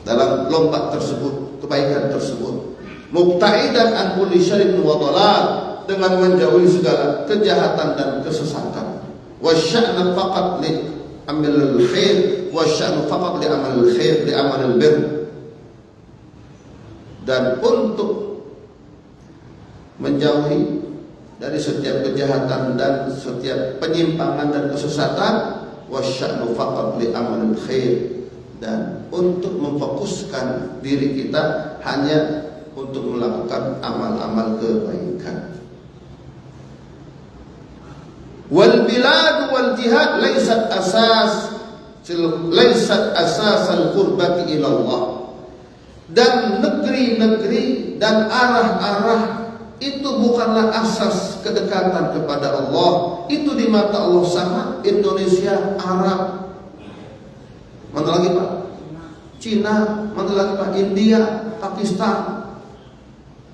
dalam lomba tersebut, kebaikan tersebut. Mubta'idan an kulli syarrin wa dhalal, dengan menjauhi segala kejahatan dan kesesatan. Wasya'na faqat li amalil khair wa sya'nu faqat li amalil khair li amalil bir, dan untuk menjauhi dari setiap kejahatan dan setiap penyimpangan dan kesesatan. Wa sya'nu faqat li amalil khair, dan untuk memfokuskan diri kita hanya untuk melakukan amal-amal kebaikan. Wal bilad wal jihad laysat asasal qurbati ila Allah, dan negeri-negeri dan arah-arah itu bukanlah asas kedekatan kepada Allah. Itu di mata Allah sama Indonesia, Arab, mana lagi Pak? Cina, mana lagi Pak? India, Pakistan.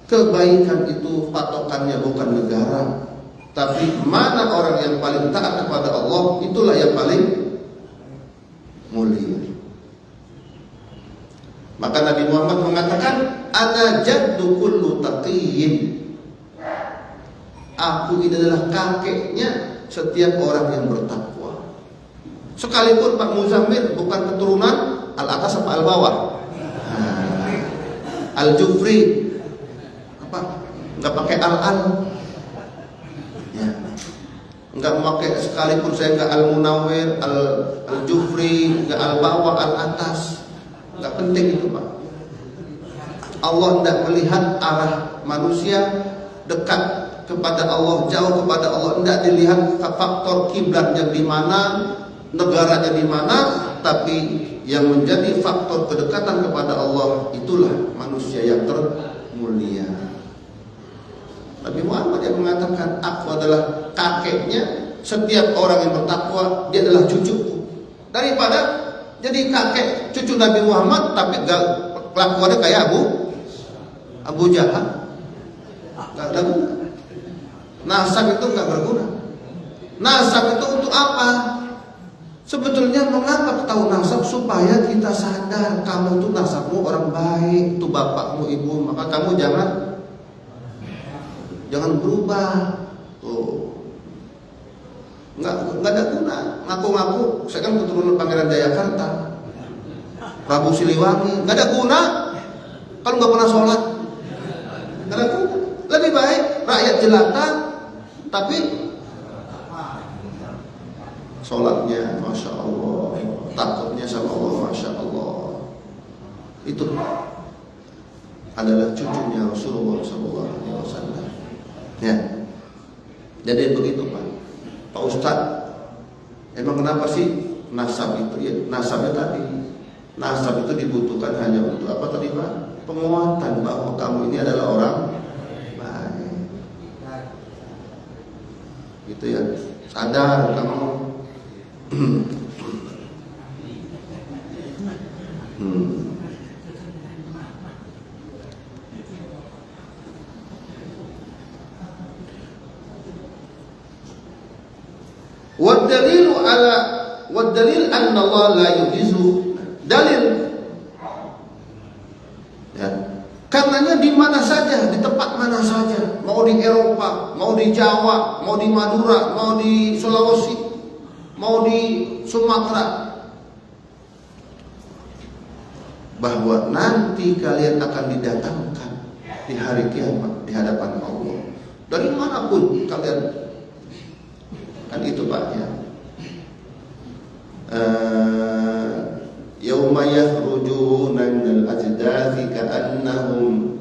Kebaikan itu patokannya bukan negara, tapi mana orang yang paling taat kepada Allah, itulah yang paling mulia. Maka Nabi Muhammad mengatakan, ana jaddu kullu taqiyyin, aku ini adalah kakeknya setiap orang yang bertakwa. Sekalipun Pak Muzammil bukan keturunan al-atas apa al-bawah, al-Jufri, apa, nggak pakai al-al, ya, nggak memakai, sekalipun saya nggak al-Munawwir, al-Jufri, nggak al-bawah, al-atas, nggak penting itu Pak. Allah tidak melihat arah manusia dekat kepada Allah, jauh kepada Allah, tidak dilihat faktor kiblatnya di mana, negaranya di mana, tapi yang menjadi faktor kedekatan kepada Allah itulah manusia yang termulia. Nabi Muhammad yang mengatakan, aku adalah kakeknya setiap orang yang bertakwa, dia adalah cucuku. Daripada jadi kakek cucu Nabi Muhammad tapi kelakuannya kayak Abu Jahal, gak ada guna. Nasab itu gak berguna. Nasab itu untuk apa? Sebetulnya mengapa tahu nasab? Supaya kita sadar kamu tuh nasabmu orang baik, itu bapakmu, ibu, maka kamu jangan berubah. Tuh, nggak ada guna. Ngaku-ngaku saya kan keturunan Pangeran Jayakarta, Prabu Siliwangi, nggak ada guna kalau nggak pernah sholat. Nggak ada guna. Lebih baik rakyat jelata tapi sholatnya masya Allah, takutnya sama Allah, Masya Allah. Itu adalah cucunya Rasulullah SAW. Ya, jadi begitu Pak Ustadz. Emang kenapa sih nasab itu? Ya, nasabnya tadi, nasab itu dibutuhkan hanya untuk apa tadi Pak? Penguatan bahwa kamu ini adalah orang baik. Gitu ya, sadar kamu. Wadalil anna Allah la yujizu dalil. Ya. Karenanya di mana saja, di tempat mana saja, mau di Eropa, mau di Jawa, mau di Madura, mau di Sulawesi, mau di Sumatera, bahwa nanti kalian akan didatangkan di hari kiamat di hadapan Allah. Dari manapun kalian, kan itu Pak ya. Yauma yakhrujuna minal ajdathi ka'annahum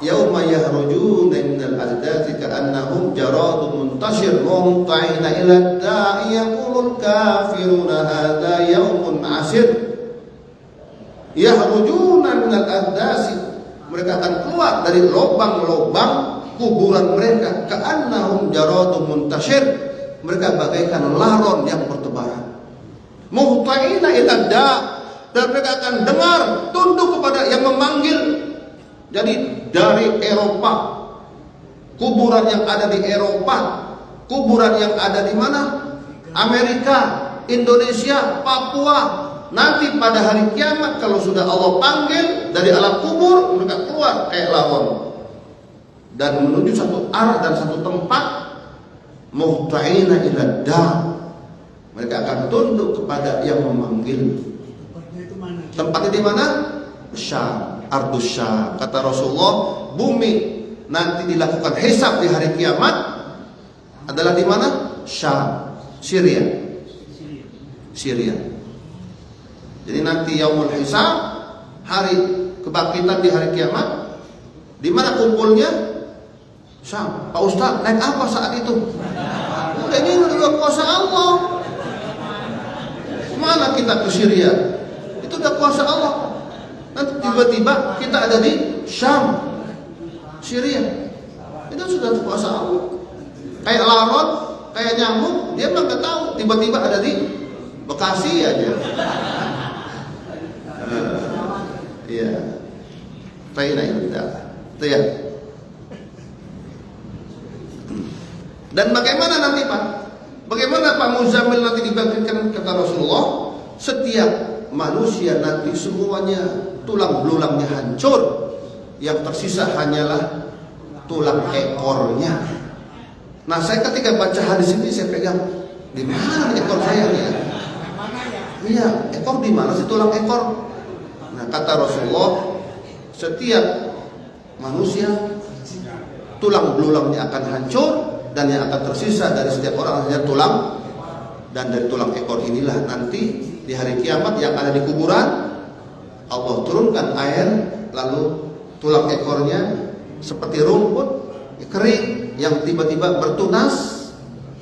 yauma yakhrujuna minal ajdathi ka'annahum jaradun muntashir muhta'ina ila da'i yaqulul kafiruna hadha yaumun asir. Yakhrujuna minal ajdathi, mereka akan keluar dari lubang-lubang kuburan mereka, ka'annahum jaradun muntashir, mereka bagaikan laron yang bertebaran. Muhta'ina ila da', dan mereka akan dengar tunduk kepada yang memanggil. Jadi dari Eropa, kuburan yang ada di Eropa, kuburan yang ada di mana? Amerika, Indonesia, Papua. Nanti pada hari kiamat kalau sudah Allah panggil dari alam kubur, mereka keluar kayak laron dan menuju satu arah dan satu tempat. Muhta'ina ila da', mereka akan tunduk kepada yang memanggil. Tempatnya di mana? Syam, Ardus Syam. Kata Rasulullah, bumi nanti dilakukan hisab di hari kiamat adalah di mana? Syam, Syria. Jadi nanti yaumul hisab, hari kebangkitan di hari kiamat, di mana kumpulnya? Syam. Pak Ustaz, naik apa saat itu? Udah, ini udah kuasa Allah. Mana kita ke Syria? Itu udah kuasa Allah. Nanti tiba-tiba kita ada di Syam, Syria. Itu sudah kuasa Allah. Kayak laron, kayak nyamuk, dia memang nggak tahu. Tiba-tiba ada di Bekasi aja. Iya. Faina indah. Itu ya. Dan bagaimana nanti Pak? Bagaimana Pak Muzammil nanti dibangkitkan? Kata Rasulullah, setiap manusia nanti semuanya tulang belulangnya hancur, yang tersisa hanyalah tulang ekornya. Nah, saya ketika baca hadis ini saya pegang, di mana ekor saya nih? Iya, ekor di mana sih tulang ekor? Nah, kata Rasulullah, setiap manusia tulang belulangnya akan hancur, dan yang akan tersisa dari setiap orang hanya tulang, dan dari tulang ekor inilah nanti di hari kiamat yang ada di kuburan Allah turunkan air, lalu tulang ekornya seperti rumput kering yang tiba-tiba bertunas.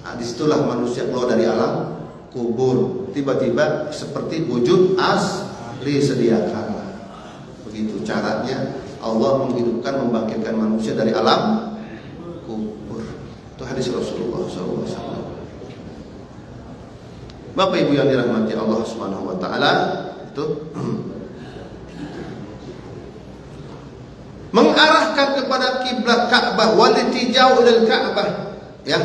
Nah, disitulah manusia keluar dari alam kubur, tiba-tiba seperti wujud asli sedia kala. Begitu caranya Allah menghidupkan, membangkitkan manusia dari alam kubur. Itu hadis Rasulullah SAW. Bapak Ibu yang dirahmati Allah Subhanahu wa taala, itu mengarahkan kepada kiblat Ka'bah, walitijau ilal Ka'bah, ya.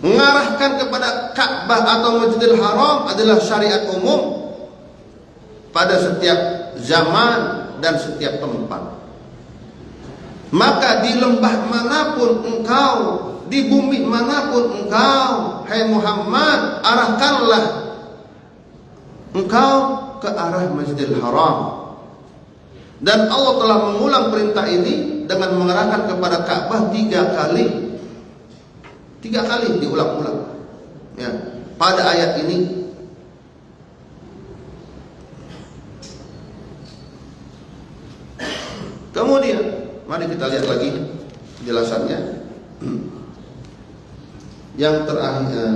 Mengarahkan kepada Ka'bah atau Masjidil Haram adalah syariat umum pada setiap zaman dan setiap tempat. Maka di lembah manapun engkau, di bumi manapun engkau, hai Muhammad, arahkanlah engkau ke arah Masjidil Haram. Dan Allah telah mengulang perintah ini dengan mengarahkan kepada Ka'bah 3 kali 3 kali diulang-ulang. Ya, pada ayat ini. Kemudian, mari kita lihat lagi penjelasannya. Yang terakhir,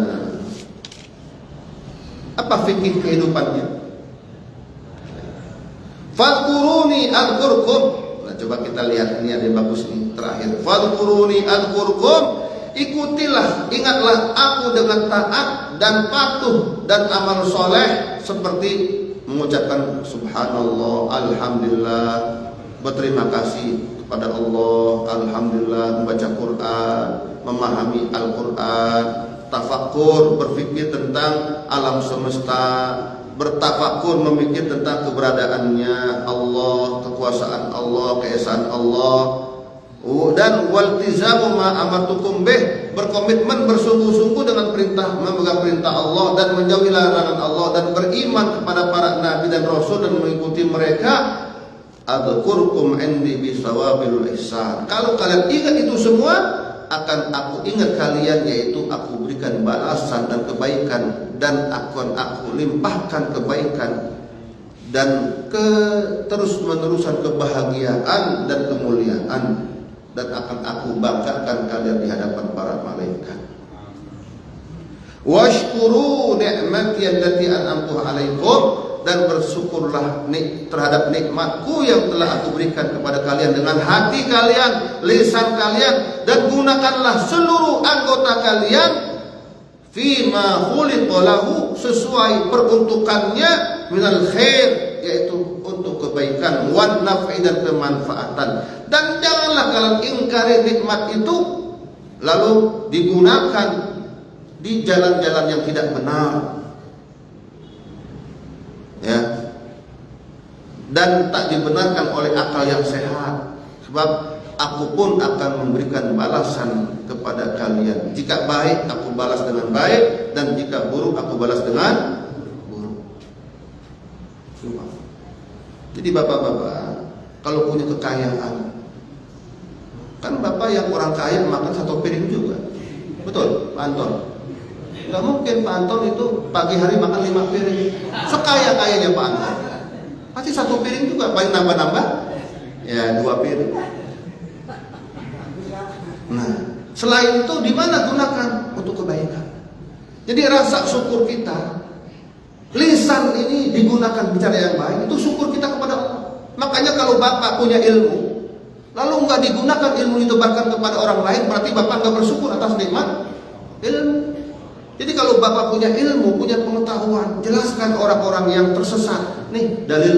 apa fikih kehidupannya? Fadhkuruni adhkurkum. Nah, coba kita lihat, ini ada bagus nih terakhir. Fadhkuruni adhkurkum. Ikutilah, ingatlah aku dengan taat dan patuh dan amal soleh, seperti mengucapkan subhanallah, alhamdulillah, berterima kasih kepada Allah, alhamdulillah, membaca Quran, memahami Al-Quran, tafakur, berpikir tentang alam semesta, bertafakur, memikir tentang keberadaannya Allah, kekuasaan Allah, keesaan Allah, dan waltizamu ma amartukum bih, berkomitmen bersungguh-sungguh dengan perintah, memegang perintah Allah dan menjauhi larangan Allah, dan beriman kepada para nabi dan rasul dan mengikuti mereka. Adzkurkum indi bisawabil ihsan. Kalau kalian ingat itu semua, akan aku ingat kalian, yaitu aku berikan balasan dan kebaikan, dan akan aku limpahkan kebaikan dan terus-menerusan kebahagiaan dan kemuliaan, dan akan aku banggakan kalian di hadapan para malaikat. Washkuru ni'mati allati an'amtu 'alaikum, dan bersyukurlah terhadap nikmatku yang telah aku berikan kepada kalian dengan hati kalian, lisan kalian, dan gunakanlah seluruh anggota kalian fima khuliqa lahu, sesuai peruntukannya, minal khair, yaitu untuk kebaikan, wan naf'i, dan kemanfaatan. Dan janganlah kalian ingkari nikmat itu lalu digunakan di jalan-jalan yang tidak benar, ya, dan tak dibenarkan oleh akal yang sehat. Sebab aku pun akan memberikan balasan kepada kalian. Jika baik, aku balas dengan baik, dan jika buruk, aku balas dengan buruk. Jadi bapak-bapak, kalau punya kekayaan, kan bapak yang orang kaya makan 1 piring juga, betul Pak Anton? Gak mungkin Pak Anton itu pagi hari makan 5 piring. Sekaya-kayanya Pak Anton, pasti 1 piring juga, paling nambah-nambah ya 2 piring. Nah, selain itu di mana gunakan untuk kebaikan. Jadi rasa syukur kita, lisan ini digunakan bicara yang baik, itu syukur kita kepada Allah. Makanya kalau bapak punya ilmu, lalu nggak digunakan ilmu ditebarkan kepada orang lain, berarti bapak nggak bersyukur atas nikmat ilmu. Jadi kalau bapak punya ilmu, punya pengetahuan, jelaskan orang-orang yang tersesat. Nih dalil.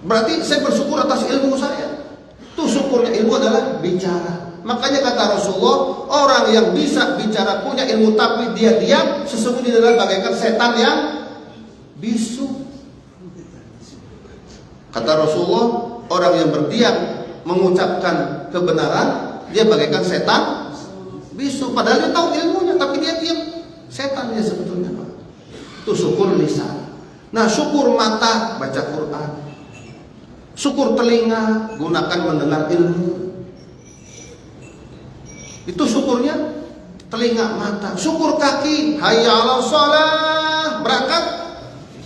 Berarti saya bersyukur atas ilmu saya. Itu syukurnya ilmu adalah bicara. Makanya kata Rasulullah, orang yang bisa bicara, punya ilmu, tapi dia diam, sesungguhnya adalah bagaikan setan yang bisu. Kata Rasulullah, orang yang berdiam mengucapkan kebenaran, dia bagaikan setan bisu. Padahal dia tahu ilmunya, tapi dia diam. Setan dia sebetulnya, Pak. Itu syukur lisan. Nah, syukur mata, baca Quran. Syukur telinga, gunakan mendengar ilmu. Itu syukurnya telinga, mata. Syukur kaki, hayya 'alas shalah, berangkat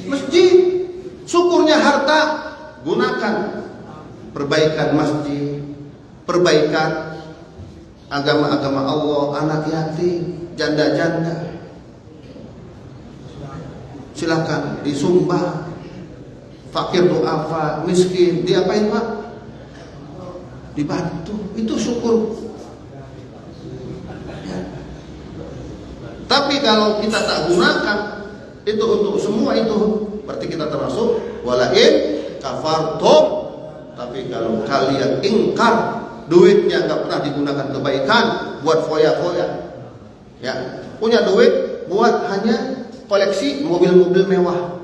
masjid. Syukurnya harta, gunakan perbaikan masjid, perbaikan agama-agama Allah, anak yatim, janda-janda. Silakan disumbang. Fakir du'afa, miskin, diapain Pak? Dibantu. Itu syukur. Ya. Tapi kalau kita tak gunakan itu untuk semua itu, berarti kita termasuk walain kafartum. Tapi kalau kalian ingkar, duitnya nggak pernah digunakan kebaikan, buat foya-foya, ya, punya duit buat hanya koleksi mobil-mobil mewah.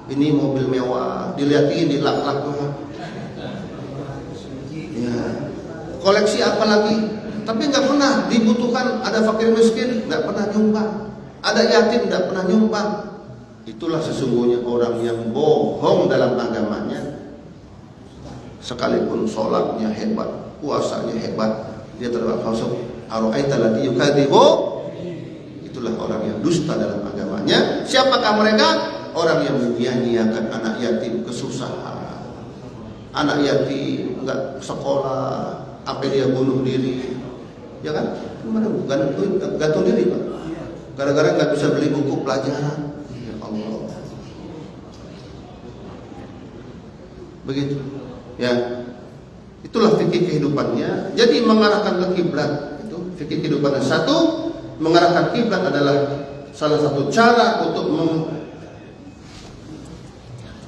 Ini mobil mewah, dilihatin, dilak-lak, ya, koleksi apa lagi? Tapi nggak pernah dibutuhkan. Ada fakir miskin, nggak pernah nyumbang. Ada yatim, nggak pernah nyumbang. Itulah sesungguhnya orang yang bohong dalam agamanya. Sekalipun sholatnya hebat, puasanya hebat, dia tetap masuk Ara'aita alladzi yukadzibu, itulah orang yang dusta dalam agamanya. Siapakah mereka? Orang yang menyia-nyiakan anak yatim kesusahan, anak yatim enggak sekolah, sampai dia bunuh diri, ya kan? Gantung diri, Pak. Gara-gara nggak bisa beli buku pelajaran. Ya Allah. Begitu. Ya. Itulah fikih kehidupannya. Jadi mengarahkan ke kiblat itu fikih kehidupannya. Satu, mengarahkan kiblat adalah salah satu cara untuk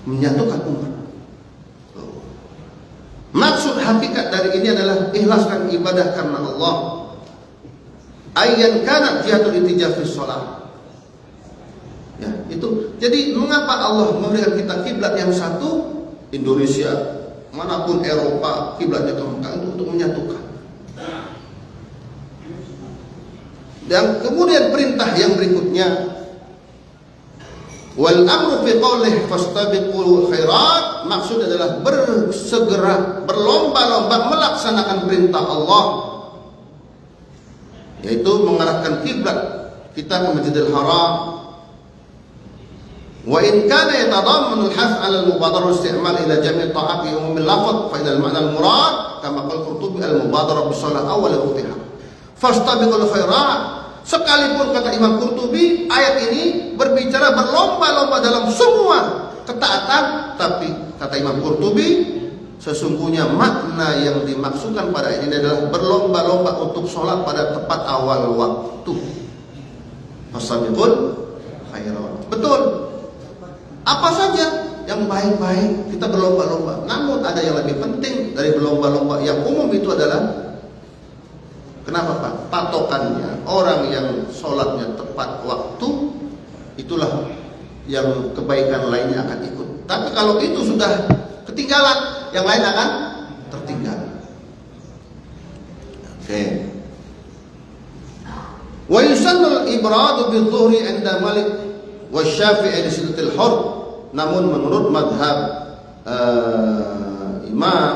menyatukan umat. Maksud hakikat dari ini adalah ikhlaskan ibadah karena Allah. Ayyan kanat jihatul ittijah fi shalah. Ya, itu. Jadi mengapa Allah memberikan kita kiblat yang satu? Indonesia, manapun Eropa, kiblatnya ke Mekah itu untuk menyatukan. Dan kemudian perintah yang berikutnya, wal amru fi qawlihi fastabiqul khairat, maksud adalah bersegera, berlomba-lomba melaksanakan perintah Allah, yaitu mengarahkan kiblat kita ke Masjidil Haram. Wa in kana yatadammanu al-hath 'ala al-mubadarah isti'mal ila jami' ta'at fi umum al-lafz fa idza al-ma'na al-murad kama qala Qurtubi al-mubadarah bis shalah awal waqtiha fastabiqul khairat. Sekalipun kata Imam Qurtubi ayat ini berbicara berlomba-lomba dalam semua ketaatan, tapi kata Imam Qurtubi sesungguhnya makna yang dimaksudkan pada ayat ini adalah berlomba-lomba untuk sholat pada tepat awal waktu. Fastabiqul khairat. Betul. Apa saja yang baik-baik kita berlomba-lomba. Namun ada yang lebih penting dari berlomba-lomba yang umum itu adalah, kenapa Pak? Patokannya orang yang sholatnya tepat waktu, itulah yang kebaikan lainnya akan ikut. Tapi kalau itu sudah ketinggalan, yang lain akan tertinggal. Oke. Wa yusannul ibradu bidh-dhuhri 'inda Malik wa Syafi'i li silatil hurm. Namun menurut madhab Imam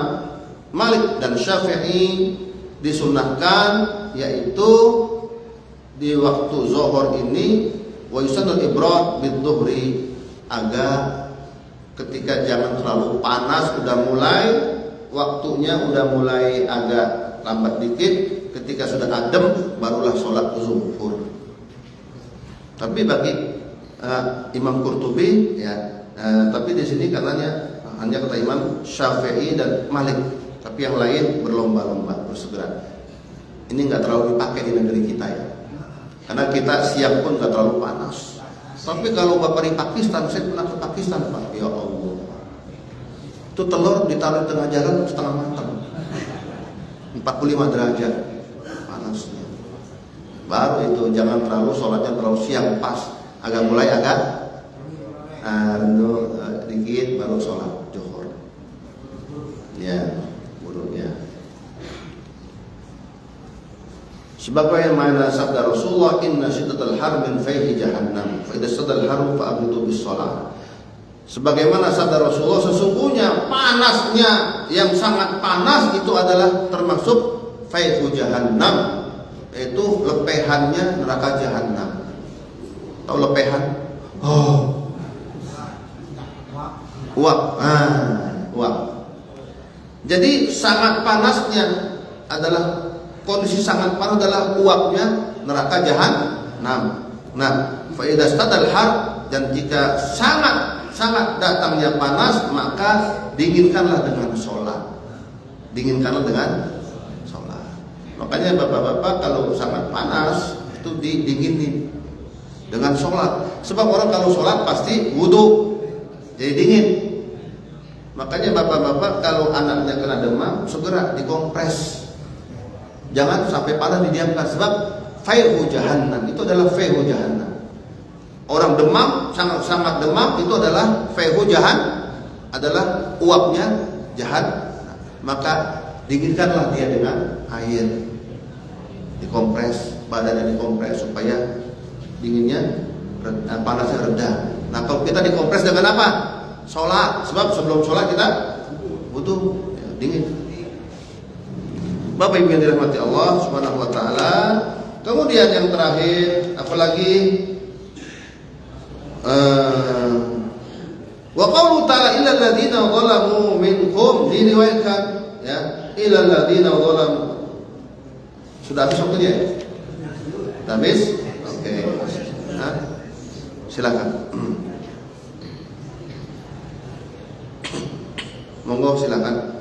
Malik dan Syafi'i disunahkan, yaitu di waktu zuhur ini wa yusannul ibrad bidh-dhuhri, agar ketika jangan terlalu panas, udah mulai waktunya udah mulai agak lambat dikit, ketika sudah adem barulah sholat zuhur. Tapi bagi Imam Qurtubi ya, tapi di sini katanya hanya kata Imam Syafi'i dan Malik, tapi yang lain berlomba-lomba bersegera. Ini nggak terlalu dipakai di negeri kita ya, karena kita siang pun nggak terlalu panas. Tapi kalau Bapak di Pakistan, saya pernah ke Pakistan Pak, ya Allah, itu telur ditaruh di tengah jalan setengah matang, 45 derajat panasnya. Baru itu jangan terlalu sholatnya terlalu siang, pas agak mulai agak renduh dikit baru sholat zuhur. Ya, buruknya. Sebagaimana sabda Rasulullah, inna syiddatal har min fayhi jahannam, fa idza sadal haru fa abitu bis shalah. Sebagaimana sabda Rasulullah, sesungguhnya panasnya yang sangat panas itu adalah termasuk fayhu jahannam, yaitu lepehannya neraka jahannam. Tahu lepehan? Oh. Uap. Uap. Jadi sangat panasnya adalah, kondisi sangat panas adalah uapnya neraka jahannam. Nah, fa idza stadal har, dan jika sangat datangnya panas, maka dinginkanlah dengan sholat. Dinginkanlah dengan sholat. Makanya bapak-bapak kalau sangat panas itu didinginin dengan sholat. Sebab orang kalau sholat pasti wudhu, jadi dingin. Makanya bapak-bapak kalau anaknya kena demam, segera dikompres. Jangan sampai panas didiamkan. Sebab fayhu jahannam, itu adalah fayhu jahannam. Orang demam, sangat demam, itu adalah fayhu jahannam, adalah uapnya jahannam. Maka dinginkanlah dia dengan air, dikompres, badannya dikompres supaya dinginnya, panasnya reda. Nah kalau kita dikompres dengan apa? Sholat. Sebab sebelum sholat kita butuh dingin. Bapak Ibu yang dirahmati Allah Subhanahu wa taala. Kemudian yang terakhir apalagi wa qawlu ta'ala illal ladzina zalamu minkum, diriwayatkan ya, illal ladzina zalamu. Sudah habis waktunya ya? Habis? Oke. Silakan. Monggo silakan.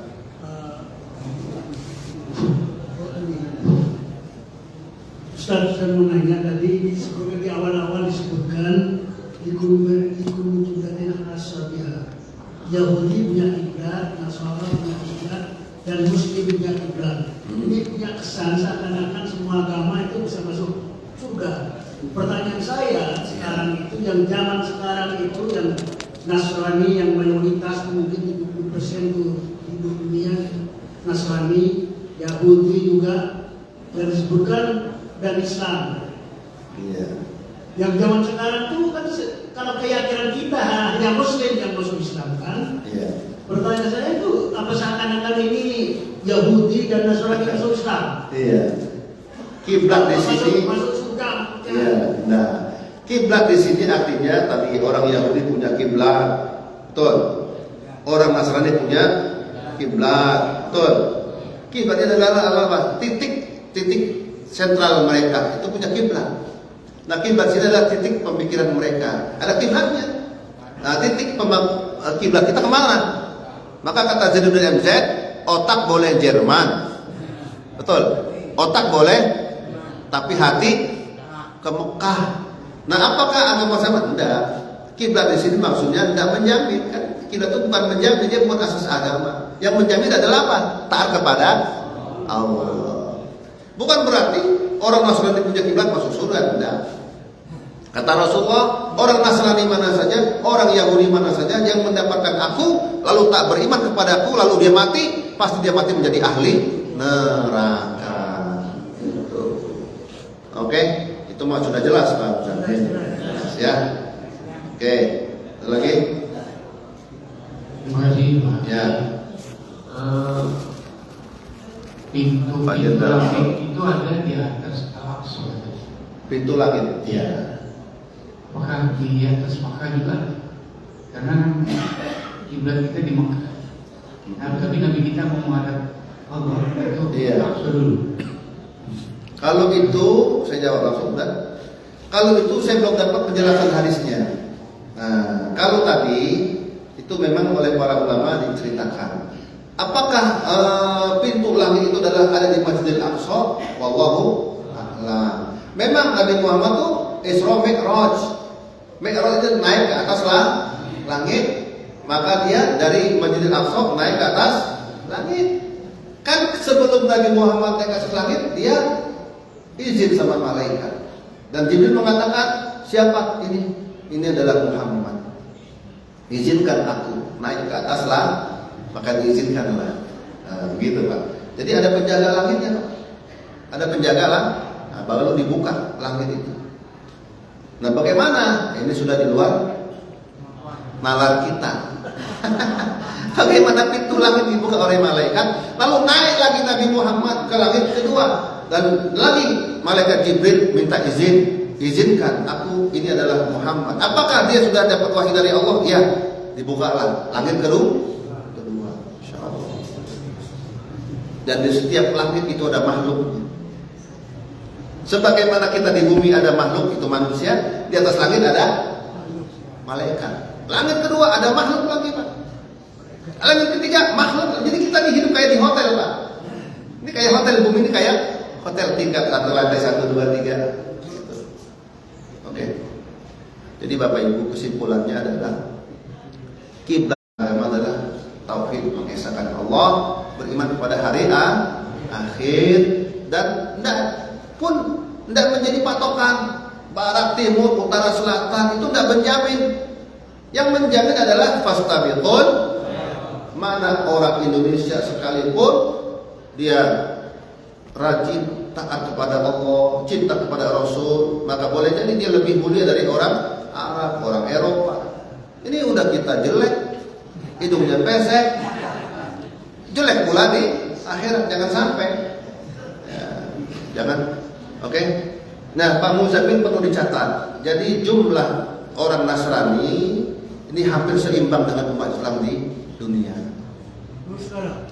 Ustaz, saya mau nanya tadi seperti di awal-awal disebutkan ikut dan ashabiyah. Yahudi punya kiblat, Nasara punya kiblat, dan Muslim punya kiblat. Ini punya kesan seakan-akan semua agama itu bisa masuk surga. Pertanyaan saya sekarang itu, yang zaman sekarang itu yang Nasrani yang mayoritas mungkin 70% itu hidup dunia Nasrani, Yahudi juga yang disebutkan, dan Islam. Iya. Yang zaman sekarang itu kan kalau keyakinan kita hanya Muslim yang masuk Islam kan? Iya. Pertanyaan saya itu, apa seakan-akan ini Yahudi dan Nasrani masuk Islam? Iya. Kiblat di sini. Masuk surga. Iya. Nah, kiblat di sini artinya tadi orang Yahudi punya kiblat, betul. Orang Nasrani punya kiblat, betul. Kiblatnya adalah apa? Titik sentral mereka itu punya kiblat. Nah, kiblat sini adalah titik pemikiran mereka. Ada kiblatnya. Nah, titik kiblat kita kemana? Maka kata Zainuddin MZ, otak boleh Jerman, betul. Otak boleh, tapi hati ke Mekah. Nah, apakah agama sama? Tidak. Kiblat di sini maksudnya tidak menjamin kan? Kiblat itu bukan menjamin, dia bukan asas agama. Yang menjamin adalah apa? Taat kepada Allah. Bukan berarti orang Nasrani punya kiblat masuk surga, tidak. Kata Rasulullah, orang Nasrani mana saja, orang Yahudi mana saja yang mendapatkan aku lalu tak beriman kepadaku lalu dia mati, pasti dia mati menjadi ahli neraka. Oke, itu mah sudah jelas Pak. Ya. Oke, ada lagi? Terima kasih Pak. Ya. Pintu langit itu ada di atas Al-Aqsa. Pintu langit. Iya. Apakah di atas Makkah juga? Karena kiblat kita di Makkah. Nah, tapi Nabi kita mau menghadap Allah itu Al-Aqsa dulu. Kalau itu saya jawab langsung kan. Kalau itu saya belum dapat penjelasan hadisnya. Nah, kalau tadi itu memang oleh para ulama diceritakan. Apakah pintu langit itu adalah ada di Masjidil Aqsa? Wallahu a'lam. Memang Nabi Muhammad tuh Isra Mi'raj. Mi'raj itu naik ke atas langit. Maka dia dari Masjidil Aqsa naik ke atas langit. Kan sebelum Nabi Muhammad naik ke atas langit, dia izin sama malaikat. Dan Jibril mengatakan, siapa ini? Ini adalah Muhammad. Izinkan aku naik ke atas langit. Maka diizinkanlah. Begitu Pak. Jadi ada penjaga langitnya Pak. Ada penjaga lah. Nah, baru dibuka langit itu. Nah, bagaimana? Ini sudah di luar nalar kita. Bagaimana pintu langit dibuka oleh malaikat, lalu naik lagi Nabi Muhammad ke langit kedua, dan lagi malaikat Jibril minta izin, izinkan aku, ini adalah Muhammad. Apakah dia sudah dapat wahyu dari Allah? Ya, dibukalah langit kedua. Dan di setiap langit itu ada makhluk. Sebagaimana kita di bumi ada makhluk, itu manusia, di atas langit ada malaikat. Langit kedua ada makhluk lagi Pak. Langit ketiga makhluk. Jadi kita hidup kayak di hotel Pak. Ini kayak hotel, bumi ini kayak hotel tingkat atau lantai 1, 2, 3. Oke. Jadi Bapak Ibu, kesimpulannya adalah kiblat agama adalah tauhid, mengesahkan Allah, beriman kepada hari akhir, dan tidak menjadi patokan barat, timur, utara, selatan, itu tidak menjamin. Yang menjamin adalah fastabiqul, mana orang Indonesia sekalipun dia rajin taat kepada Allah, cinta kepada Rasul, maka boleh jadi dia lebih mulia dari orang Arab, orang Eropa. Ini udah kita jelek, hidungnya pesek, jelek pula di akhirat. Jangan sampai Jangan. Oke. Nah, Pak Muzamil perlu dicatat. Jadi jumlah orang Nasrani ini hampir seimbang dengan umat Islam di dunia.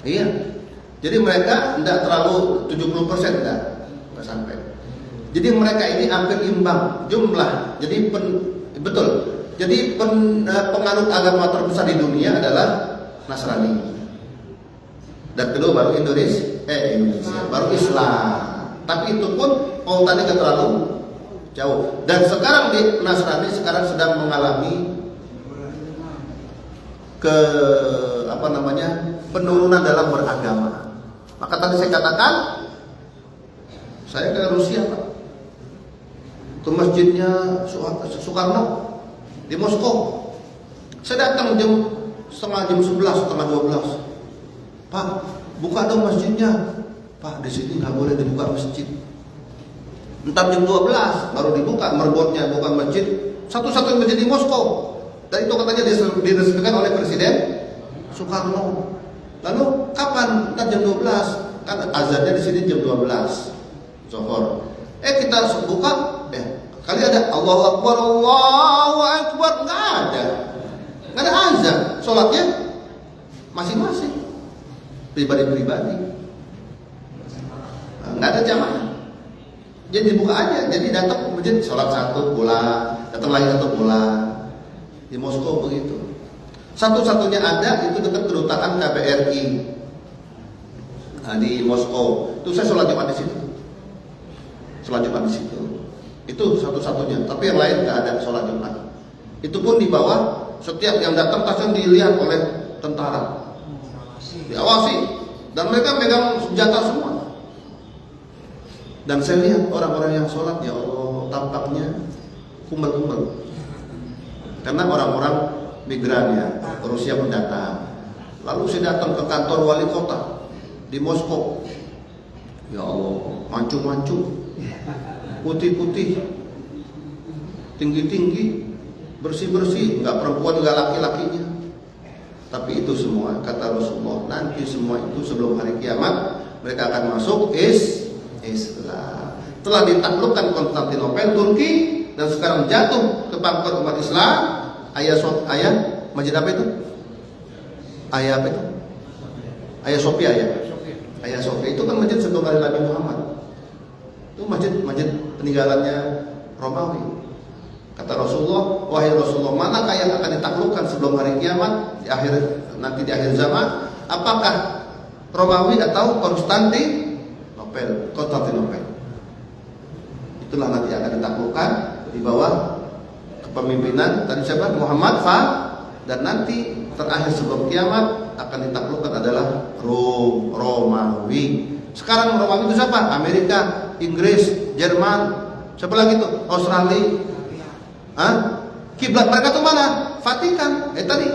Iya. Jadi mereka tidak terlalu 70% enggak sampai. Jadi mereka ini hampir imbang jumlah. Jadi betul. Jadi penganut agama terbesar di dunia adalah Nasrani. Dan kedua baru Indonesia, baru Islam. Tapi itu pun pautannya nggak terlalu jauh. Dan sekarang di Nasrani sekarang sedang mengalami penurunan dalam beragama. Maka tadi saya katakan, saya ke Rusia Pak, ke masjidnya Soekarno di Moskow. Saya datang setengah jam 11, setengah 12. Pak, buka dong masjidnya. Pak, di sini nggak boleh dibuka masjid. Entar jam 12 baru dibuka merbotnya, bukan masjid. Satu-satunya masjid di Moskow. Dan itu katanya diresmikan oleh Presiden Soekarno. Lalu kapan? Entar jam 12. Kan azannya di sini jam 12. Zuhur. Kita buka, kali ada Allahu Akbar, Allahu Akbar, nggak ada azan. Sholatnya masing-masing, pribadi-pribadi, nggak ada jamaah. Jadi dibuka aja. Jadi datang ke masjid, sholat satu pulang, datang lagi satu pulang. Di Moskow begitu. Satu-satunya ada itu dekat kedutaan KBRI di Moskow. Itu saya sholat Jumat di situ. Sholat Jumat di situ. Itu satu-satunya. Tapi yang lain nggak ada sholat Jumat. Itu pun di bawah, setiap yang datang pasti dilihat oleh tentara, diawasi, dan mereka megang senjata semua. Dan saya lihat orang-orang yang sholat, ya Allah, tampaknya kumpul-kumpul. Karena orang-orang migran ya, Rusia pendatang. Lalu saya datang ke kantor wali kota di Moskow. Ya Allah, mancung-mancung, putih-putih, tinggi-tinggi, bersih-bersih, nggak perempuan nggak laki-lakinya. Tapi itu semua kata Rasulullah, nanti semua itu sebelum hari kiamat mereka akan masuk Islam. Telah ditaklukkan Konstantinopel, Turki, dan sekarang jatuh ke pangkat umat Islam. Ayah masjid apa itu? Ayah apa itu? Ayah Sofia ya. Ayah Sofia itu kan masjid sebelum hari Nabi Muhammad. Itu masjid peninggalannya Romawi. Kata Rasulullah, wahai Rasulullah, manakah yang akan ditaklukkan sebelum hari kiamat, nanti di akhir zaman? Apakah Romawi atau Konstantinopel? Itulah nanti akan ditaklukkan di bawah kepemimpinan tadi siapa? Muhammad dan nanti terakhir sebelum kiamat akan ditaklukkan adalah Romawi. Sekarang Romawi itu siapa? Amerika, Inggris, Jerman, siapa lagi tuh? Australia. Kiblat mereka tuh mana? Vatikan. Tadi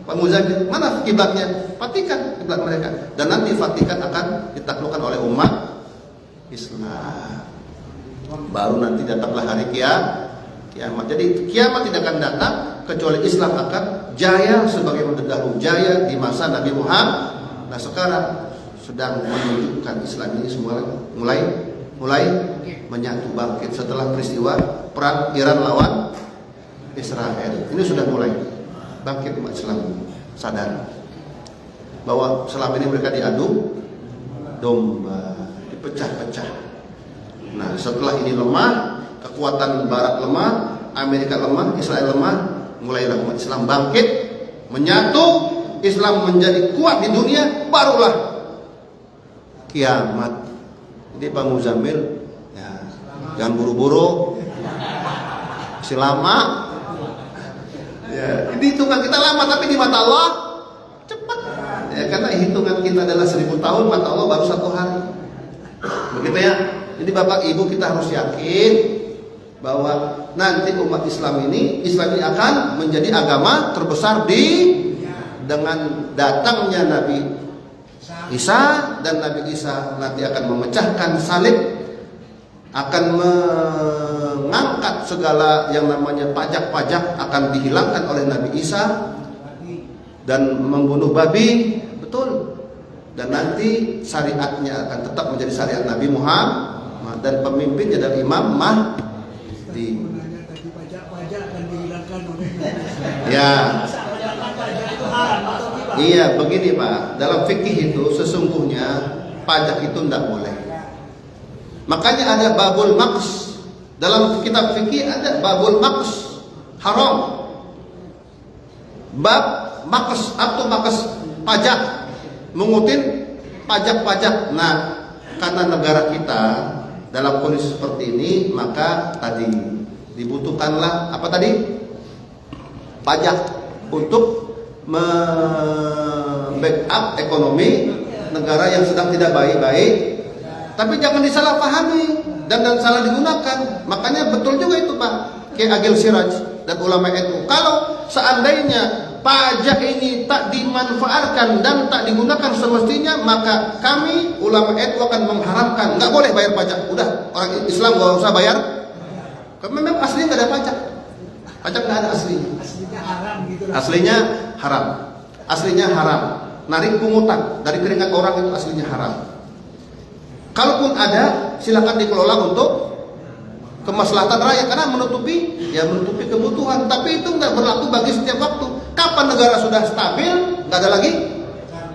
Pak Muzamil, mana kiblatnya? Vatikan kiblat mereka. Dan nanti Vatikan akan ditaklukkan oleh umat Islam. Baru nanti datanglah hari kiamat. Jadi kiamat tidak akan datang kecuali Islam akan jaya sebagaimana dahulu jaya di masa Nabi Muhammad. Nah sekarang sedang menunjukkan Islam ini semua mulai menyatu bangkit setelah peristiwa perang Iran lawan Israel. Ini sudah mulai bangkit umat Islam, sadar bahwa selama ini mereka diadu domba, dipecah-pecah. Nah setelah ini lemah, kekuatan Barat lemah, Amerika lemah, Israel lemah, mulailah umat Islam bangkit, menyatu, Islam menjadi kuat di dunia, barulah kiamat. Jadi Pak Muzamil, ya, jangan buru-buru, masih lama. Ya, ini hitungan kita lama, tapi di mata Allah cepat. Ya, karena hitungan kita adalah 1000 tahun, mata Allah baru 1 hari. Begitu ya. Jadi Bapak Ibu kita harus yakin bahwa nanti umat Islam ini akan menjadi agama terbesar dengan datangnya Nabi Isa, dan Nabi Isa nanti akan memecahkan salib, akan mengangkat segala yang namanya pajak-pajak akan dihilangkan oleh Nabi Isa, dan membunuh babi, betul. Dan nanti syariatnya akan tetap menjadi syariat Nabi Muhammad. dan pemimpinnya adalah Imam Mahdi. Menanya tadi pajak akan dihilangkan oleh Ya. pajak itu haram atau tidak? Iya, begini Pak. Dalam fikih itu sesungguhnya pajak itu tidak boleh. Makanya ada babul maqs. Dalam kitab fikih ada babul maqs, haram. Bab maqs atau maqs pajak, mengutin pajak-pajak. Nah, karena negara kita dalam kondisi seperti ini, maka tadi dibutuhkanlah apa tadi? Pajak untuk backup ekonomi negara yang sedang tidak baik-baik. Tapi jangan disalahpahami dan salah digunakan. Makanya betul juga itu Pak Kiai Agil Siraj dan ulama NU. Kalau seandainya pajak ini tak dimanfaatkan dan tak digunakan semestinya, maka kami ulama NU akan mengharamkan, nggak boleh bayar pajak. Udah, orang Islam nggak usah bayar. Karena memang aslinya nggak ada pajak. Pajak nggak ada aslinya. Aslinya haram gitu. Aslinya haram. Aslinya haram. Narik pungutan dari keringat orang itu aslinya haram. Kalaupun ada, silakan dikelola untuk kemaslahatan rakyat karena menutupi kebutuhan. Tapi itu nggak berlaku bagi setiap waktu. Kapan negara sudah stabil, nggak ada lagi,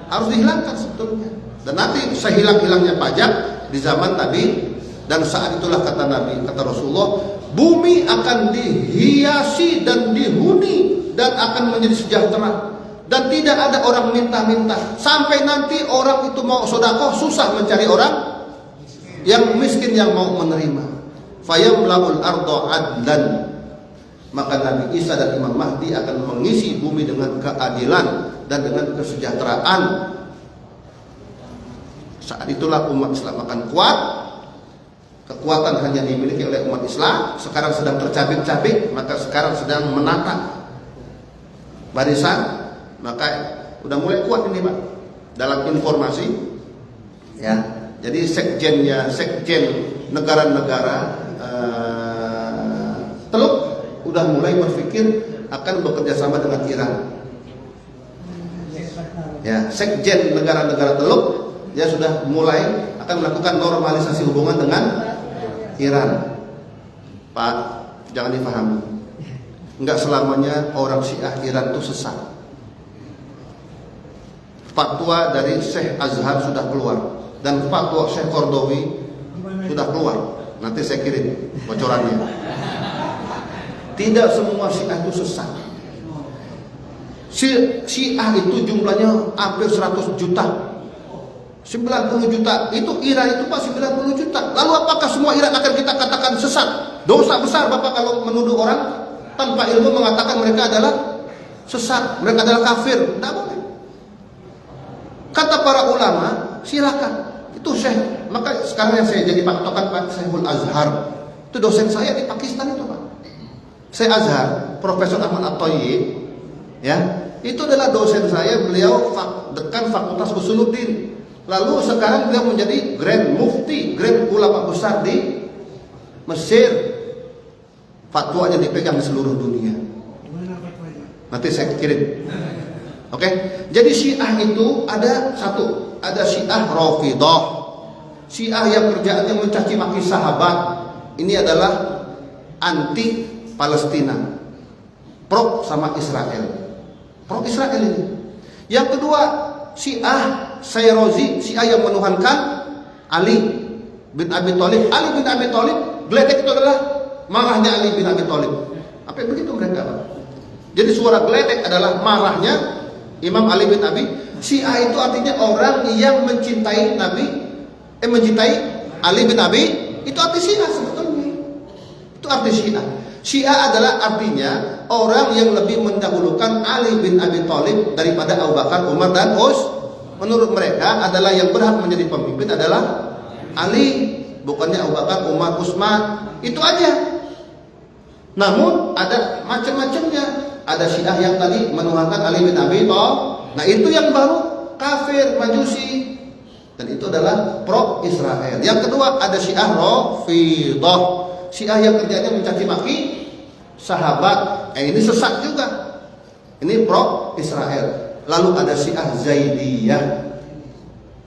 harus dihilangkan sebetulnya. Dan nanti sehilang-hilangnya pajak di zaman Nabi, dan saat itulah kata Nabi, kata Rasulullah, bumi akan dihiasi dan dihuni dan akan menjadi sejahtera. Dan tidak ada orang minta-minta. Sampai nanti orang itu mau sedekah susah mencari orang yang miskin yang mau menerima. Fayamlaul arda adlan. Maka Nabi Isa dan Imam Mahdi akan mengisi bumi dengan keadilan dan dengan kesejahteraan. Saat itulah umat Islam akan kuat. Kekuatan hanya dimiliki oleh umat Islam. Sekarang sedang tercabik-cabik, maka sekarang sedang menata barisan. Maka udah mulai kuat ini Pak dalam informasi. Ya, jadi sekjen negara-negara Teluk udah mulai berpikir akan bekerja sama dengan Iran. Ya, sekjen negara-negara Teluk ya sudah mulai akan melakukan normalisasi hubungan dengan Iran. Pak, jangan dipahami. Enggak selamanya orang Syiah Iran itu sesat. Fatwa dari Syekh Azhar sudah keluar dan fatwa Syekh Qardawi sudah keluar. Nanti saya kirim bocorannya. Tidak semua Syiah itu sesat. Syiah itu jumlahnya hampir 100 juta. 90 juta. Itu Iran itu Pak 90 juta. Lalu apakah semua Iran akan kita katakan sesat? Dosa besar Bapak kalau menuduh orang tanpa ilmu mengatakan mereka adalah sesat, mereka adalah kafir. Tidak boleh. Kata para ulama, silakan. Itu Syekh. Maka sekarang yang saya jadi patokan Pak Syekhul Azhar. Itu dosen saya di Pakistan itu Pak. Syekh Azhar, Profesor Ahmad At-Thayyib, ya, itu adalah dosen saya. Beliau dekan Fakultas Usuluddin. Lalu sekarang beliau menjadi Grand Mufti, Grand Ulama besar di Mesir. Fatwanya dipegang di seluruh dunia. Gimana fatwanya? Nanti saya kirim. Oke, jadi Syiah itu ada satu, ada Syiah Rafidah, Syiah yang kerjaannya mencaci maki sahabat. Ini adalah anti Palestina, pro sama Israel, pro Israel ini. Yang kedua Syiah Sayrozi, Syiah yang menuhankan Ali bin Abi Thalib. Ali bin Abi Thalib, geledek itu adalah marahnya Ali bin Abi Thalib. Apa begitu mereka Pak? Jadi suara geledek adalah marahnya Imam Ali bin Abi. Syiah itu artinya orang yang mencintai Nabi, mencintai Ali bin Abi. Itu arti Syiah sebetulnya. Itu arti Syiah. Syiah adalah artinya orang yang lebih mendahulukan Ali bin Abi Thalib daripada Abu Bakar, Umar dan Uts. Menurut mereka adalah yang berhak menjadi pemimpin adalah Ali, bukannya Abu Bakar, Umar, Utsman. Itu aja. Namun ada macam-macamnya. Ada Syiah yang tadi menuhankan Ali bin Abi Thalib. Nah itu yang baru kafir, majusi. Dan itu adalah pro Israel. Yang kedua ada Syiah Rafidah, Syiah yang kerjanya mencaci maki sahabat. Ini sesat juga. Ini pro Israel. Lalu ada Syiah Zaidiyah.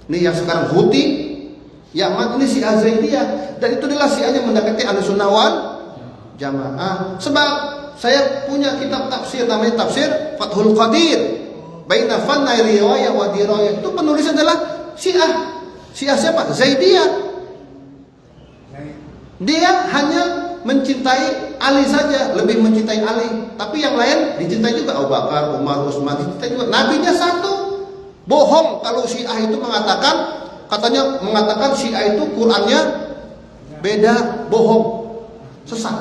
Ini yang sekarang Houthi Yaman ini Syiah Zaidiyah, dan itu adalah Syiahnya mendekati Ahlussunnah wal Jamaah. Sebab saya punya kitab tafsir namanya Tafsir Fathul Qadir Baina Fannai Riwayah wa Dirayah. Itu penulis adalah Syiah. Syiah siapa? Zaidiyah. Dia hanya mencintai Ali saja, lebih mencintai Ali. Tapi yang lain dicintai juga, Abu Bakar, Umar, Utsman, dicintai juga. Nabinya satu. Bohong kalau Syiah itu katanya mengatakan Syiah itu Qurannya beda, bohong, sesat.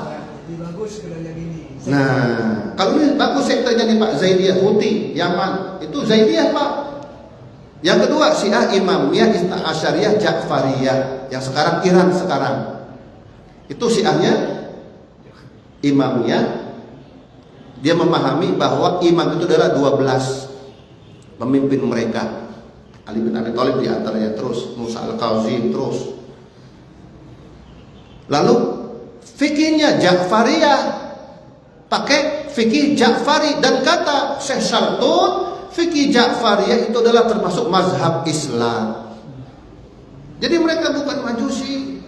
Lebih bagus kalau yang ini. Nah, kalau ini bagus sektenya nih Pak, Zaidiyah, Houthi, Yaman, itu Zaidiyah Pak. Yang kedua Syiah Imamiyah, Isna Asyariyah, Ja'fariyah, yang sekarang Iran sekarang. Itu Syiahnya Imamiyah. Dia memahami bahwa imam itu adalah 12 pemimpin mereka. Ali bin Abi Thalib di antaranya, terus Musa al-Kazim, terus. Lalu fikihnya Ja'fariyah, pakai fikih Ja'fari, dan kata Syekh Shaltun, fikih Ja'fariyah itu adalah termasuk mazhab Islam. Jadi mereka bukan Majusi,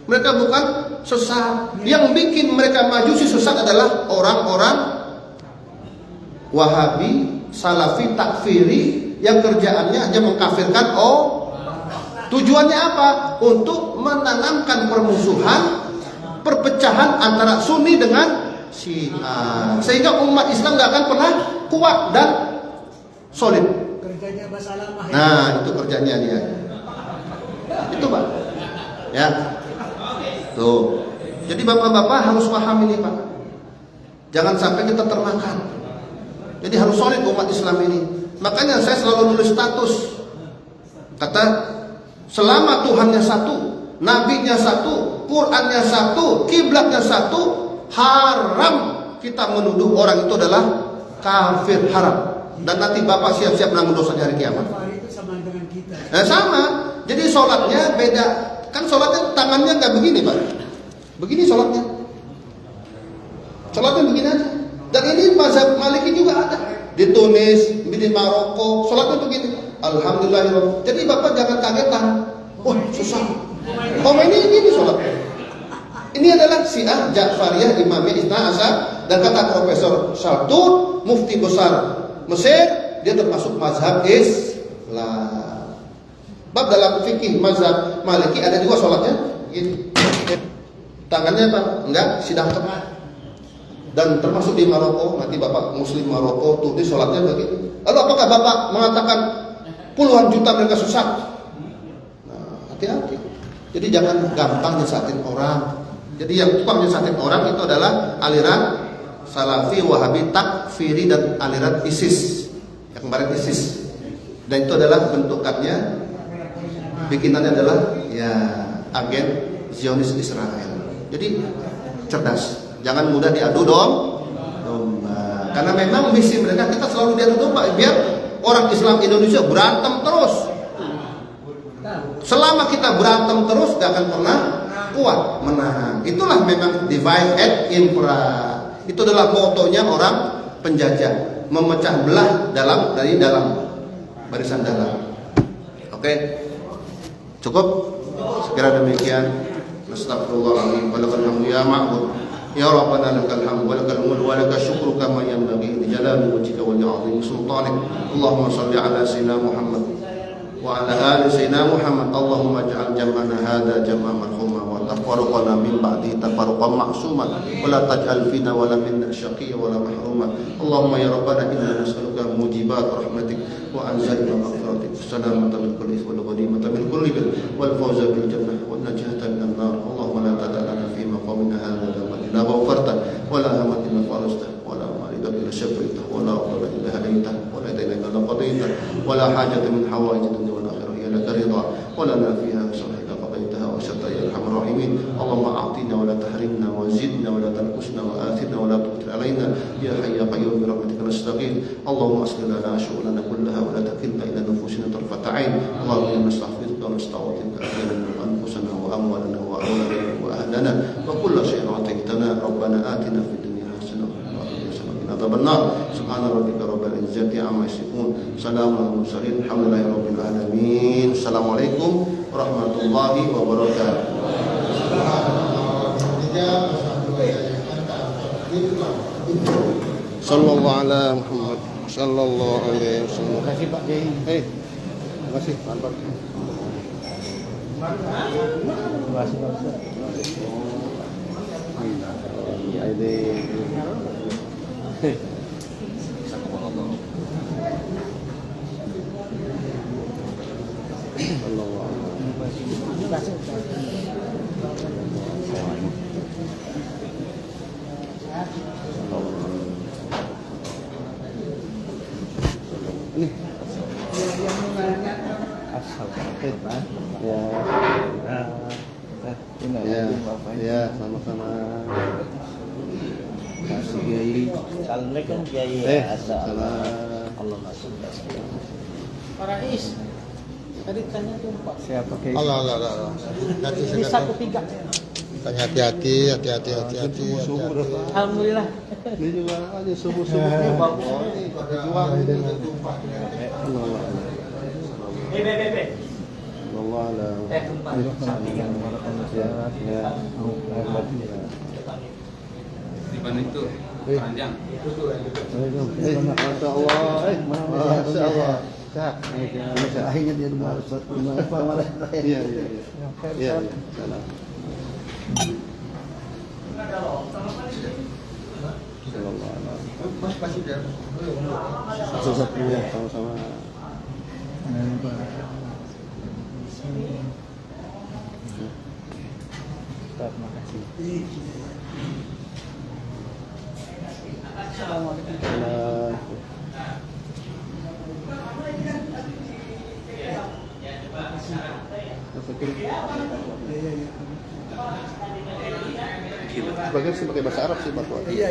mereka bukan sesat. Yang bikin mereka Majusi sesat adalah orang-orang Wahabi, Salafi, Takfiri yang kerjaannya hanya mengkafirkan. Tujuannya apa? Untuk menanamkan permusuhan, perpecahan antara Sunni dengan Syiah, sehingga umat Islam gak akan pernah kuat dan solid. Kerjanya Basalamah. Nah, itu kerjanya dia. Itu Pak. Ya. Tuh. Jadi bapak-bapak harus paham ini Pak. Jangan sampai kita termakan. Jadi harus solid umat Islam ini. Makanya saya selalu nulis status. Kata, selama Tuhannya satu, Nabinya satu, Qurannya satu, kiblatnya satu, haram kita menuduh orang itu adalah kafir, haram. Dan nanti bapak siap-siap menanggung dosanya hari kiamat. Itu sama dengan kita. Sama. Jadi sholatnya beda. Kan sholatnya tangannya nggak begini Pak. Begini sholatnya. Sholatnya begini aja. Dan ini mazhab Maliki juga ada. Di Tunis, di Maroko, sholatnya begini. Alhamdulillah. Jadi bapak jangan kagetan. Wah, susah. Ini sholatnya. Ini adalah Syiah Ja'fariyah Imamiyah Isna Asyar. Dan kata Profesor Shaltun, mufti besar Mesir, dia termasuk mazhab Islam. Bab dalam fikih mazhab Maliki ada juga sholatnya gini. Tangannya apa? Enggak, sidang tengah. Dan termasuk di Maroko, nanti bapak muslim Maroko, Tunis sholatnya begini. Lalu apakah bapak mengatakan puluhan juta mereka sesat? Nah, hati-hati. Jadi jangan gampang nyesatin orang. Jadi yang tukang nyesatin orang itu adalah aliran Salafi, Wahabi, Takfiri, dan aliran ISIS. Yang kemarin ISIS. Dan itu adalah bentukannya, bikinannya adalah ya agen Zionis Israel. Jadi cerdas. Jangan mudah diadu domba. Karena memang misi mereka, kita selalu diadu domba biar orang Islam Indonesia berantem terus. Selama kita berantem terus gak akan pernah kuat menang. Itulah memang divide and impera. Itu adalah motonya orang penjajah, memecah belah dari dalam barisan dalam. Oke. Cukup. Sekira demikian. Astagfirullahaladzim. Walakal hamdu ya ma'bud. Ya Rabbana lakal hamdu walakal mulku walakal syukru kama yanbaghi li jalali wajhika wa li 'azimi sultanik. Allahumma shalli ala sayyidina Muhammad wa ala ali sayyidina Muhammad. Allahumma ij'al jam'ana hadza jam'an marhuma wa tafarraqana min ba'di tafarruqan ma'suma wa la taj'al fina wa la minna syaqiyya wa la mahruma. Allahumma ya Rabbana inna nas'aluka mujibat rahmatik wa anzalna maghfiratik salamatan min kulli ithmin wa ghanimatan min kulli bir wal fawza bil jannah wa najata min an-nar. Allahumma la tad'alna fi maqamina hadza dhanban illa ghafarta wa la hamatin farajta wa la maridan illa shafaita wa la dhalla illa hadaita wa la dayna illa qadaita wa la hajata min hawaij dunya wal akhirah illa laka ridha wa lana fiha salihata qadaitaha wa shatta ya arhamar rahimin. Allahumma a'tina wa la tahrimna wa zidna wa la tanqusna wa athirna wa la tu'thir alaina ya hayy ya qayyum bi rahmatika nastaghith. Allahumma aslih lana shu'unana kullaha wa la takilna ila nufusina tarfata 'ain. Allahumma inna nastaghfiruka wa nasta'udzuka min anfusina wa amwalina wa awladina wa ahlana wa kullu shay'in ataytana. Rabbana atina fid dunya hasanah wa qina adhaban nar. Subhana rabbika rabbil izzati izzati amma yasifun. Salamun mursalin. Alhamdulillahirabbil alamin. Assalamualaikum warahmatullahi wabarakatuh. Sallallahu ala Muhammad sallallahu alaihi wasallam. Terima kasih Pak Kiai. Terima kasih, mantap. Terima kasih Pak Ustaz. Ya, sama-sama. Kasih Kiai. Assalamualaikum Kiai. Allah masuk. Pak Rais, tadi tanya tuh Pak. Siapa Kiai? Allah. Ini 1-3. Tanya hati-hati. Alhamdulillah. Ini juga aja subuh-subuhnya bagus. Juang ini tumpah. Allah alam. Di mana itu? Panjang. Masya Allah. Masya Allah. Akhirnya dia mau Iya. Salam. Satu-satu ya, sama-sama. Terima kasih. Sebagian sih pakai bahasa Arab sih Pak. Iya.